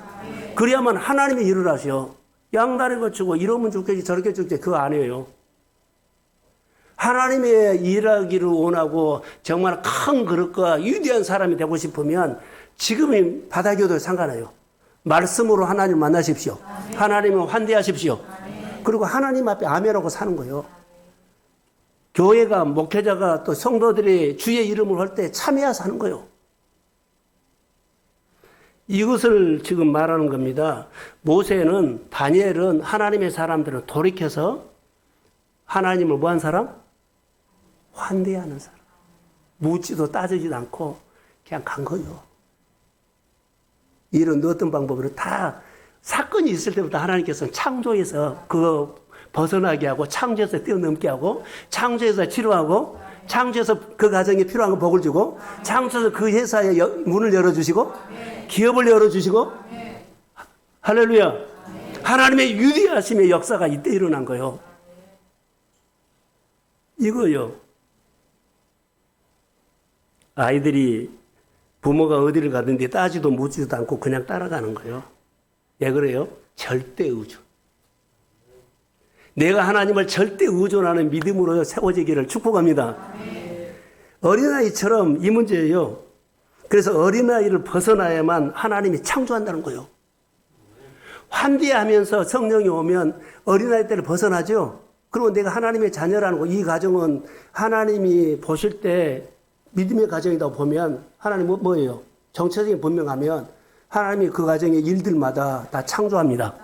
그래야만 하나님이 일을 하셔. 양다리 거치고 이러면 좋겠지 저렇게 좋겠지 그거 아니에요. 하나님의 일하기를 원하고 정말 큰 그릇과 위대한 사람이 되고 싶으면 지금이 바다교도 상관해요. 말씀으로 하나님을 만나십시오. 하나님을 환대하십시오. 그리고 하나님 앞에 아멘하고 사는 거예요. 교회가 목회자가 또 성도들이 주의 이름을 할 때 참여해서 하는 거예요. 이것을 지금 말하는 겁니다. 모세는 다니엘은 하나님의 사람들을 돌이켜서 하나님을 뭐한 사람? 환대하는 사람. 묻지도 따지지도 않고 그냥 간 거예요. 이런 어떤 방법으로 다 사건이 있을 때부터 하나님께서는 창조에서 그거 벗어나게 하고 창조에서 뛰어넘게 하고 창조에서 치료하고 창조에서 그 가정에 필요한 거 복을 주고 창조에서 그 회사에 문을 열어주시고 기업을 열어주시고 할렐루야. 하나님의 위대하심의 역사가 이때 일어난 거예요. 이거요. 아이들이 부모가 어디를 가든지 따지도 묻지도 않고 그냥 따라가는 거예요. 왜 그래요? 절대 의존. 내가 하나님을 절대 의존하는 믿음으로 세워지기를 축복합니다. 어린아이처럼 이 문제예요. 그래서 어린아이를 벗어나야만 하나님이 창조한다는 거예요. 환대하면서 성령이 오면 어린아이 때를 벗어나죠. 그리고 내가 하나님의 자녀라는 거, 이 가정은 하나님이 보실 때 믿음의 가정이라고 보면 하나님은 뭐예요? 정체적인 분명하면 하나님이 그 가정의 일들마다 다 창조합니다.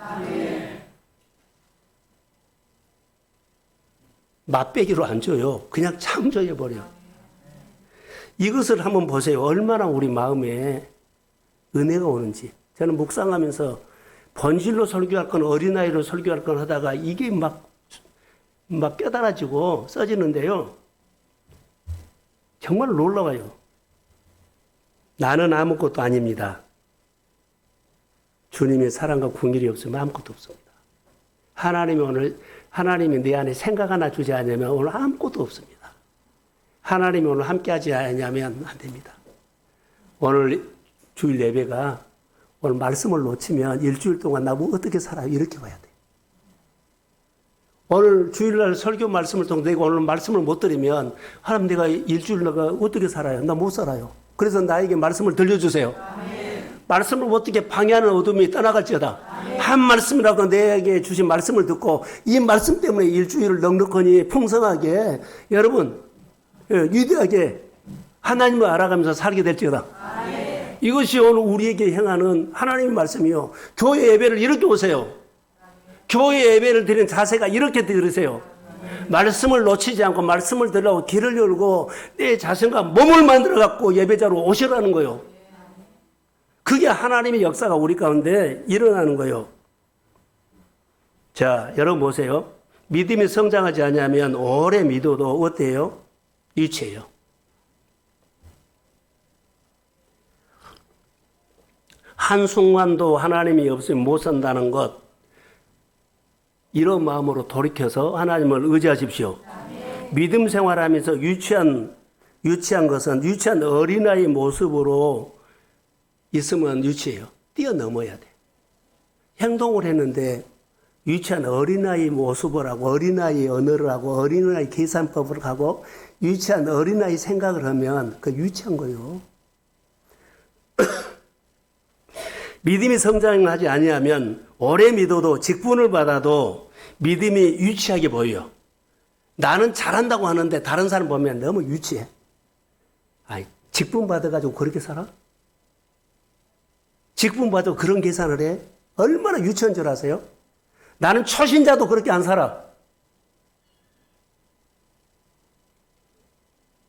맛배기로 안 줘요. 그냥 창조해버려. 이것을 한번 보세요. 얼마나 우리 마음에 은혜가 오는지. 저는 묵상하면서 본질로 설교할 건 어린아이로 설교할 건 하다가 이게 막 깨달아지고 써지는데요. 정말 놀라워요. 나는 아무것도 아닙니다. 주님의 사랑과 궁일이 없으면 아무것도 없습니다. 하나님이 내 안에 생각 하나 주지 않으면 오늘 아무것도 없습니다. 하나님이 오늘 함께하지 않으면 안 됩니다. 오늘 주일 예배가 오늘 말씀을 놓치면 일주일 동안 나 뭐 어떻게 살아요? 이렇게 봐야 돼. 오늘 주일날 설교 말씀을 통해 내가 오늘 말씀을 못 들으면 하나님 내가 일주일 내가 어떻게 살아요? 나 못 살아요. 그래서 나에게 말씀을 들려주세요. 말씀을 어떻게 방해하는 어둠이 떠나갈지어다. 한 말씀이라도 내게 주신 말씀을 듣고 이 말씀 때문에 일주일을 넉넉하니 풍성하게 여러분 위대하게 하나님을 알아가면서 살게 될지어다. 이것이 오늘 우리에게 행하는 하나님의 말씀이요. 교회 예배를 이렇게 오세요. 교회 예배를 드리는 자세가 이렇게 들으세요. 말씀을 놓치지 않고 말씀을 들으려고 길을 열고 내 자신과 몸을 만들어 갖고 예배자로 오시라는 거예요. 그게 하나님의 역사가 우리 가운데 일어나는 거예요. 자, 여러분 보세요. 믿음이 성장하지 않으면 오래 믿어도 어때요? 유치해요. 한순간도 하나님이 없으면 못 산다는 것. 이런 마음으로 돌이켜서 하나님을 의지하십시오. 믿음 생활하면서 유치한 것은 유치한 어린아이 모습으로 있으면 유치해요. 뛰어넘어야 돼. 행동을 했는데 유치한 어린아이 모습을 하고 어린아이 언어를 하고 어린아이 계산법을 하고 유치한 어린아이 생각을 하면 그 유치한 거예요. 믿음이 성장하지 아니하면 오래 믿어도 직분을 받아도 믿음이 유치하게 보여요. 나는 잘한다고 하는데 다른 사람 보면 너무 유치해. 아이, 직분 받아가지고 그렇게 살아? 직분 받아도 그런 계산을 해? 얼마나 유치한 줄 아세요? 나는 초신자도 그렇게 안 살아.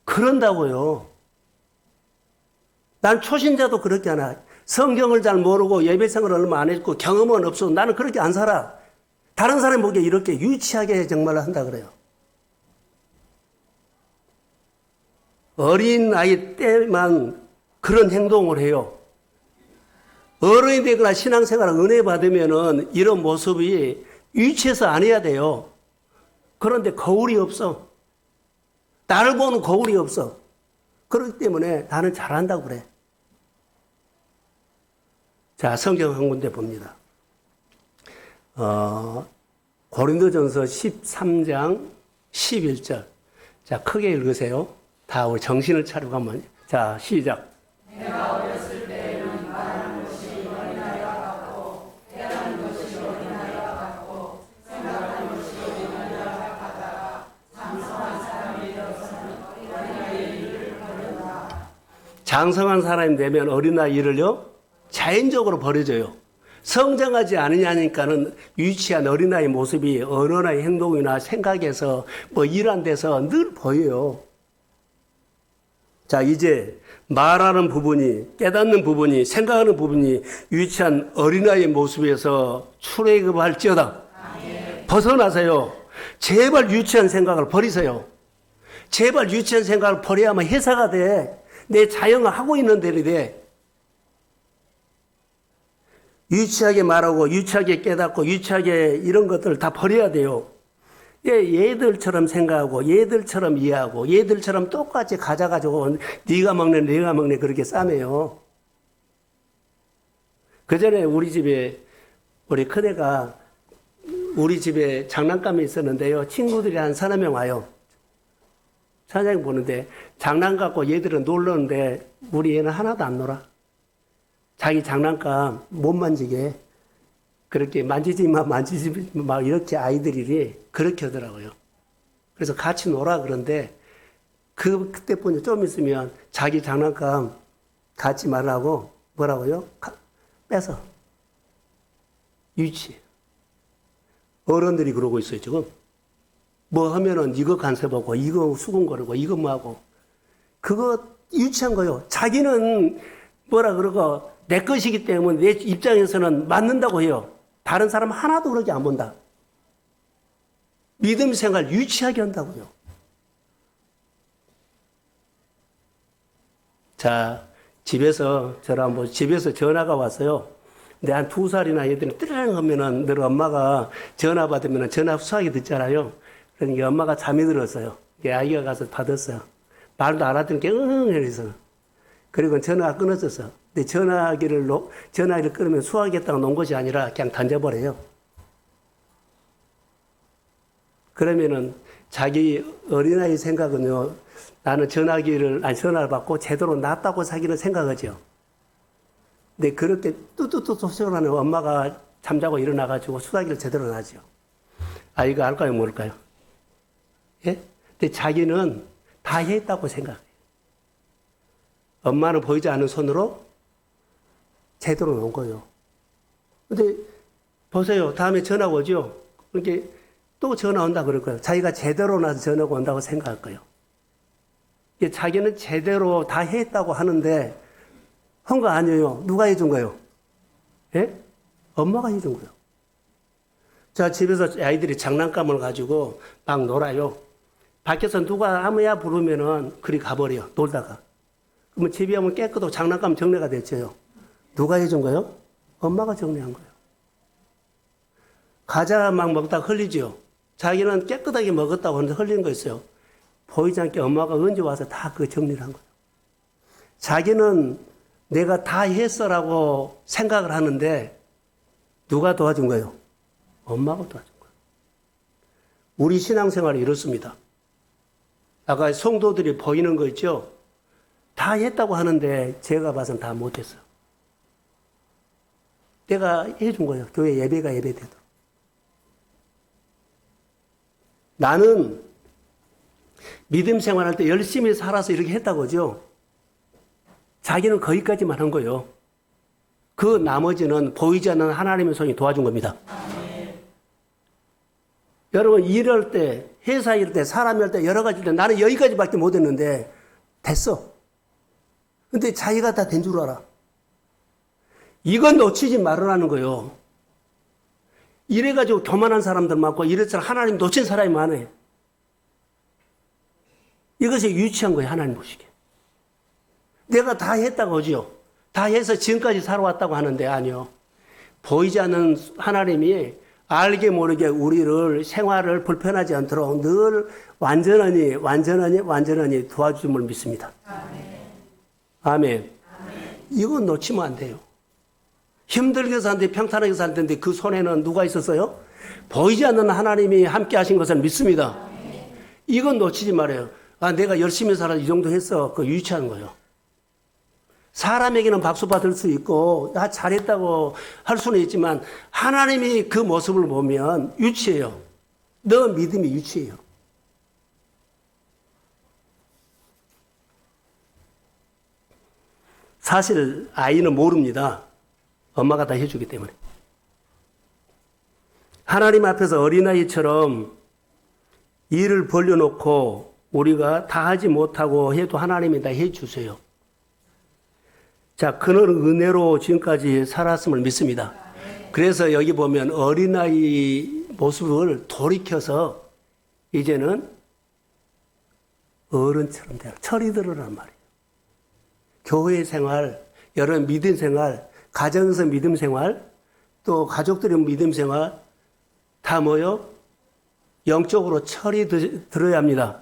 그런다고요. 난 초신자도 그렇게 안 해. 성경을 잘 모르고 예배생활을 얼마 안 했고 경험은 없어도 나는 그렇게 안 살아. 다른 사람이 보기에 이렇게 유치하게 정말 한다 그래요. 어린아이 때만 그런 행동을 해요. 어른이 되거나 신앙생활을 은혜 받으면은 이런 모습이 유치해서 안 해야 돼요. 그런데 거울이 없어. 나를 보는 거울이 없어. 그렇기 때문에 나는 잘한다고 그래. 자, 성경 한 군데 봅니다. 고린도전서 13장 11절. 자, 크게 읽으세요. 다 우리 정신을 차리고 한번. 자, 시작. 내가 어렸을 때에는 말하는 것이 어린아이와 같고 대하는 것이 어린아이와 같고 생각하는 것이 어린아이와 같다가 장성한 사람이 되어서는 어린아이의 일을 버린다. 장성한 사람이 되면 어린아이 일을요, 자연적으로 버려져요. 성장하지 않으냐니까는 유치한 어린아이 모습이 어린아이 행동이나 생각에서 뭐 일한 데서 늘 보여요. 자, 이제 말하는 부분이, 깨닫는 부분이, 생각하는 부분이 유치한 어린아이의 모습에서 출애굽할지어다. 벗어나세요. 제발 유치한 생각을 버리세요. 제발 유치한 생각을 버려야만 회사가 돼. 내 자영을 하고 있는 데를 돼. 유치하게 말하고 유치하게 깨닫고 유치하게 이런 것들 다 버려야 돼요. 얘들처럼 생각하고 얘들처럼 이해하고 얘들처럼 똑같이 가져가지고 네가 먹네 내가 먹네 그렇게 싸매요. 그전에 우리 집에 우리 큰애가 우리 집에 장난감이 있었는데요. 친구들이 한 서너 명 와요. 사장님 보는데 장난 갖고 얘들은 놀러는데 우리 애는 하나도 안 놀아. 자기 장난감 못 만지게 그렇게 만지지 마 이렇게 아이들이 그렇게 하더라고요. 그래서 같이 놀아 그런데 그때뿐이 좀 있으면 자기 장난감 같이 말하고 뭐라고요? 뺏어. 유치. 어른들이 그러고 있어요 지금. 뭐 하면은 이거 간섭하고 이거 수근거리고 이거 뭐하고 그거 유치한 거요. 자기는 뭐라 그러고 내 것이기 때문에 내 입장에서는 맞는다고 해요. 다른 사람 하나도 그렇게 안 본다. 믿음 생활 유치하게 한다고요. 자, 집에서 전화가 왔어요. 근데 한 2살이나 애들이 뜨르릉 하면은 늘 엄마가 전화 받으면 전화 수화기 듣잖아요. 그러니까 엄마가 잠이 들었어요. 아이가 가서 받았어요. 말도 알아듣는 응 이래서. 그리고 전화가 끊어졌어. 근데 전화기를 끊으면 수화하겠다고 놓은 것이 아니라 그냥 던져버려요. 그러면은 자기 어린아이 생각은요, 나는 전화를 받고 제대로 놨다고 자기는 생각하죠. 근데 그렇게 뚜뚜뚜 소식을 하는 엄마가 잠자고 일어나가지고 수화기를 제대로 놔죠. 아이가 알까요, 모를까요? 예? 근데 자기는 다 했다고 생각해요. 엄마는 보이지 않는 손으로 제대로 놓은 거예요. 근데 보세요. 다음에 전화가 오죠? 그렇게 또 전화 온다 그럴 거예요. 자기가 제대로 나서 전화가 온다고 생각할 거예요. 자기는 제대로 다 했다고 하는데 한 거 아니에요. 누가 해준 거예요? 예? 엄마가 해준 거예요. 자, 집에서 아이들이 장난감을 가지고 막 놀아요. 밖에서 누가 아무야 부르면은 그리 가버려요. 놀다가. 그러면 집에 오면 깨끗하고 장난감 정리가 됐죠. 누가 해준 거예요? 엄마가 정리한 거예요. 과자 막 먹다가 흘리죠. 자기는 깨끗하게 먹었다고 하는데 흘리는 거 있어요. 보이지 않게 엄마가 언제 와서 다 그 정리를 한 거예요. 자기는 내가 다 했어라고 생각을 하는데 누가 도와준 거예요? 엄마가 도와준 거예요. 우리 신앙생활이 이렇습니다. 아까 성도들이 보이는 거 있죠? 다 했다고 하는데 제가 봐서는 다 못했어요. 내가 해준 거예요. 교회 예배가 예배되도록. 나는 믿음 생활할 때 열심히 살아서 이렇게 했다고 하죠. 자기는 거기까지만 한 거예요. 그 나머지는 보이지 않는 하나님의 손이 도와준 겁니다. 여러분 일할 때, 회사 일할 때, 사람 일할 때 여러 가지 때 나는 여기까지밖에 못했는데 됐어. 근데 자기가 다 된 줄 알아. 이건 놓치지 말으라는 거예요. 이래가지고 교만한 사람들 많고 이래서 하나님 놓친 사람이 많아요. 이것이 유치한 거예요. 하나님 보시기에. 내가 다 했다고 하죠. 다 해서 지금까지 살아왔다고 하는데 아니요. 보이지 않는 하나님이 알게 모르게 우리를 생활을 불편하지 않도록 늘 완전하니 도와줌을 믿습니다. 아멘. 아멘. 이건 놓치면 안 돼요. 힘들게 사는데 평탄하게 살던데 그 손에는 누가 있었어요? 보이지 않는 하나님이 함께 하신 것을 믿습니다. 이건 놓치지 말아요. 아, 내가 열심히 살아 이 정도 했어. 그거 유치한 거예요. 사람에게는 박수 받을 수 있고, 아, 잘했다고 할 수는 있지만, 하나님이 그 모습을 보면 유치해요. 너 믿음이 유치해요. 사실 아이는 모릅니다. 엄마가 다 해주기 때문에. 하나님 앞에서 어린아이처럼 일을 벌려놓고 우리가 다 하지 못하고 해도 하나님이 다 해주세요. 자, 그는 은혜로 지금까지 살았음을 믿습니다. 그래서 여기 보면 어린아이 모습을 돌이켜서 이제는 어른처럼 되라. 철이 들으란 말이에요. 교회 생활, 여러분 믿음 생활, 가정에서 믿음 생활, 또 가족들의 믿음 생활, 다 뭐요? 영적으로 철이 들어야 합니다.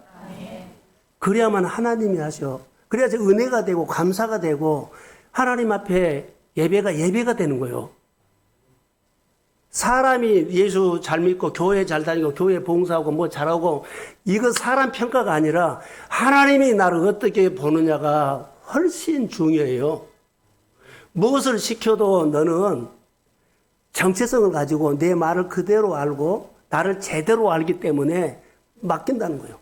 그래야만 하나님이 하셔. 그래야지 은혜가 되고 감사가 되고 하나님 앞에 예배가 되는 거예요. 사람이 예수 잘 믿고 교회 잘 다니고 교회 봉사하고 뭐 잘하고 이거 사람 평가가 아니라 하나님이 나를 어떻게 보느냐가 훨씬 중요해요. 무엇을 시켜도 너는 정체성을 가지고 내 말을 그대로 알고 나를 제대로 알기 때문에 맡긴다는 거예요.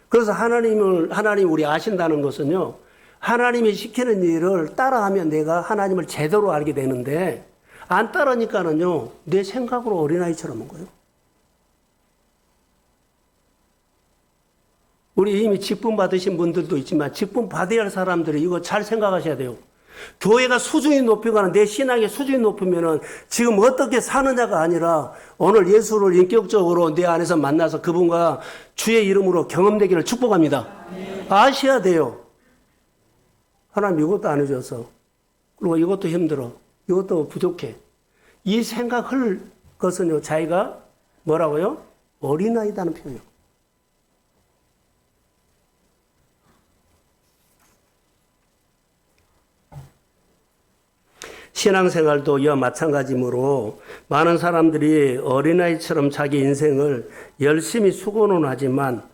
그래서 하나님 우리 아신다는 것은요, 하나님이 시키는 일을 따라하면 내가 하나님을 제대로 알게 되는데, 안 따르니까는요, 내 생각으로 어린아이처럼 한 거예요. 우리 이미 직분 받으신 분들도 있지만, 직분 받아야 할 사람들이 이거 잘 생각하셔야 돼요. 교회가 수준이 높이거나 내 신앙의 수준이 높으면은 지금 어떻게 사느냐가 아니라 오늘 예수를 인격적으로 내 안에서 만나서 그분과 주의 이름으로 경험되기를 축복합니다. 아셔야 돼요. 하나님 이것도 안 해줘서, 그리고 이것도 힘들어, 이것도 부족해. 이 생각할 것은요, 자기가 뭐라고요? 어린아이다는 표현이에요. 신앙생활도 이와 마찬가지므로 많은 사람들이 어린아이처럼 자기 인생을 열심히 수고는 하지만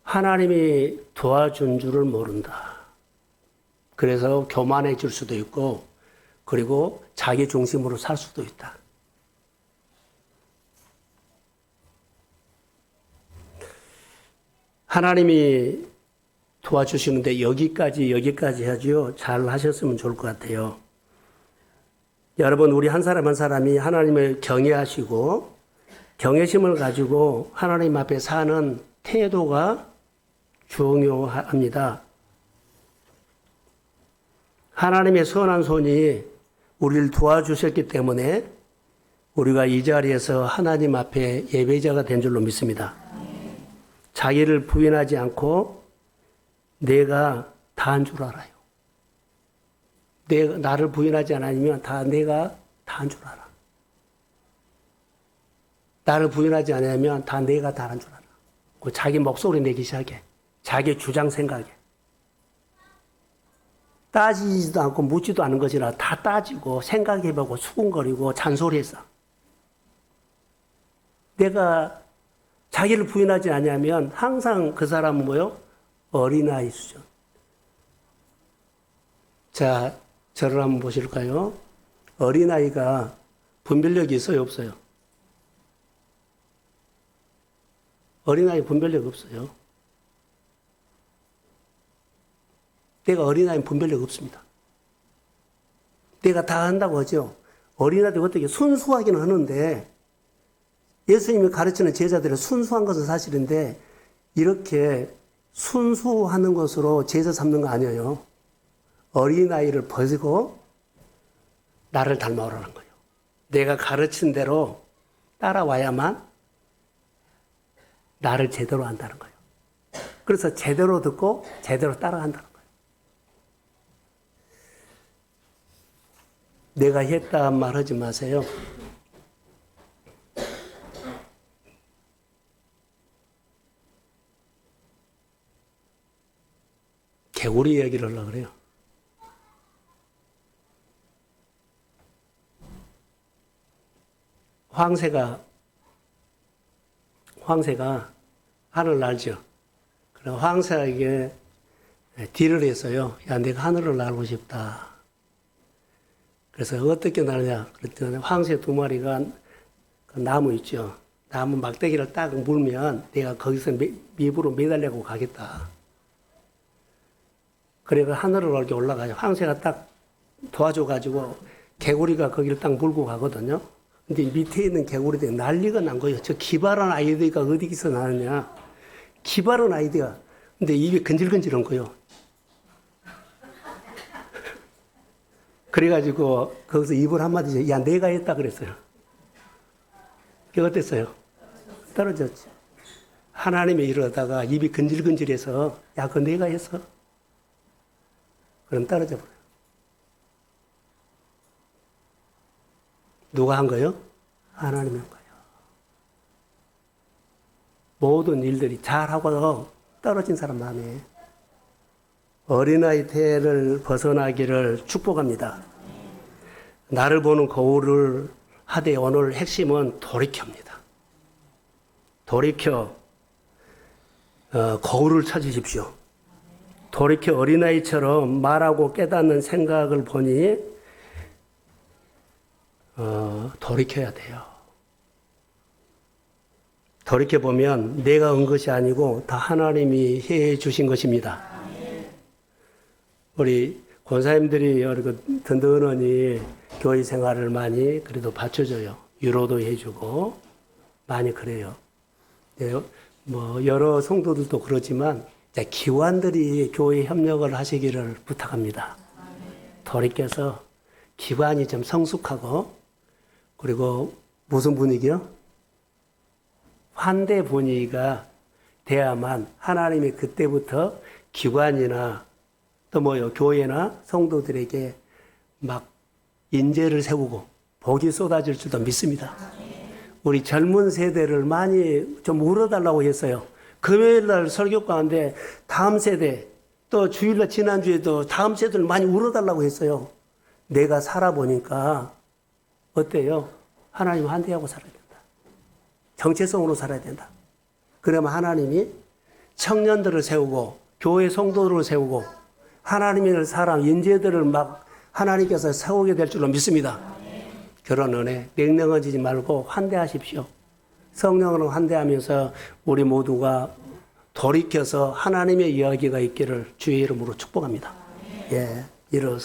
하나님이 도와준 줄을 모른다. 그래서 교만해질 수도 있고, 그리고 자기 중심으로 살 수도 있다. 하나님이 도와주시는데 여기까지 하지요. 잘 하셨으면 좋을 것 같아요. 여러분, 우리 한 사람 한 사람이 하나님을 경외하시고 경외심을 가지고 하나님 앞에 사는 태도가 중요합니다. 하나님의 선한 손이 우리를 도와주셨기 때문에 우리가 이 자리에서 하나님 앞에 예배자가 된 줄로 믿습니다. 자기를 부인하지 않고 내가 다 한 줄 알아요. 나를 부인하지 않으면 내가 다 한 줄 알아. 나를 부인하지 않으면 내가 다 한 줄 알아. 자기 목소리 내기 시작해. 자기 주장 생각해. 따지지도 않고 묻지도 않은 것이라 다 따지고 생각해보고 수군거리고 잔소리했어. 내가 자기를 부인하지 않으면 항상 그 사람은 뭐요? 어린아이 수준. 자, 저를 한번 보실까요? 어린아이가 분별력이 있어요, 없어요? 어린아이 분별력 없어요. 내가 어린아이는 분별력 없습니다. 내가 다 한다고 하죠. 어린아이들 어떻게 순수하기는 하는데 예수님이 가르치는 제자들은 순수한 것은 사실인데 이렇게 순수하는 것으로 제자 삼는 거 아니에요. 어린아이를 버리고 나를 닮아오라는 거예요. 내가 가르친 대로 따라와야만 나를 제대로 한다는 거예요. 그래서 제대로 듣고 제대로 따라간다는 거예요. 내가 했다는 말 하지 마세요. 개구리 얘기를 하려고 그래요. 황새가 하늘을 날죠. 그래 황새에게 딜을 했어요. 야, 내가 하늘을 날고 싶다. 그래서 어떻게 날냐? 그랬더니 황새 두 마리가 그 나무 있죠. 나무 막대기를 딱 물면 내가 거기서 밑으로 매달리고 가겠다. 그래서 하늘을 이렇게 올라가요. 황새가 딱 도와줘가지고 개구리가 거기를 딱 물고 가거든요. 근데 밑에 있는 개구리들이 난리가 난 거예요. 저 기발한 아이디어가 어디서 나느냐. 기발한 아이디어. 근데 입이 근질근질한 거예요. 그래가지고 거기서 입을 한마디, 야, 내가 했다 그랬어요. 그게 어땠어요? 떨어졌지. 하나님이 이러다가 입이 근질근질해서, 야, 그거 내가 했어. 그럼 떨어져 버려요. 누가 한 거요? 하나님이 한 거예요. 모든 일들이 잘하고 떨어진 사람 마음에 어린아이 태를 벗어나기를 축복합니다. 나를 보는 거울을 하되 오늘 핵심은 돌이켜입니다. 돌이켜 거울을 찾으십시오. 돌이켜 어린아이처럼 말하고 깨닫는 생각을 보니 돌이켜야 돼요. 돌이켜보면 내가 한 것이 아니고 다 하나님이 해 주신 것입니다. 우리 권사님들이 든든하니 교회 생활을 많이 그래도 받쳐줘요. 유로도 해주고 많이 그래요. 뭐 여러 성도들도 그렇지만 기관들이 교회 협력을 하시기를 부탁합니다. 돌이켜서 기관이 좀 성숙하고 그리고 무슨 분위기요? 환대 분위기가 돼야만 하나님이 그때부터 기관이나 또 뭐요 교회나 성도들에게 막 인재를 세우고 복이 쏟아질 줄도 믿습니다. 우리 젊은 세대를 많이 좀 울어달라고 했어요. 금요일날 설교 가운데 다음 세대 또 주일날 지난주에도 다음 세대를 많이 울어달라고 했어요. 내가 살아보니까 어때요? 하나님 환대하고 살아야 된다. 정체성으로 살아야 된다. 그러면 하나님이 청년들을 세우고 교회 성도들을 세우고 하나님의 사람 인재들을 막 하나님께서 세우게 될 줄로 믿습니다. 그런 은혜 명령을 지지 말고 환대하십시오. 성령으로 환대하면서 우리 모두가 돌이켜서 하나님의 이야기가 있기를 주의 이름으로 축복합니다. 예, 일어서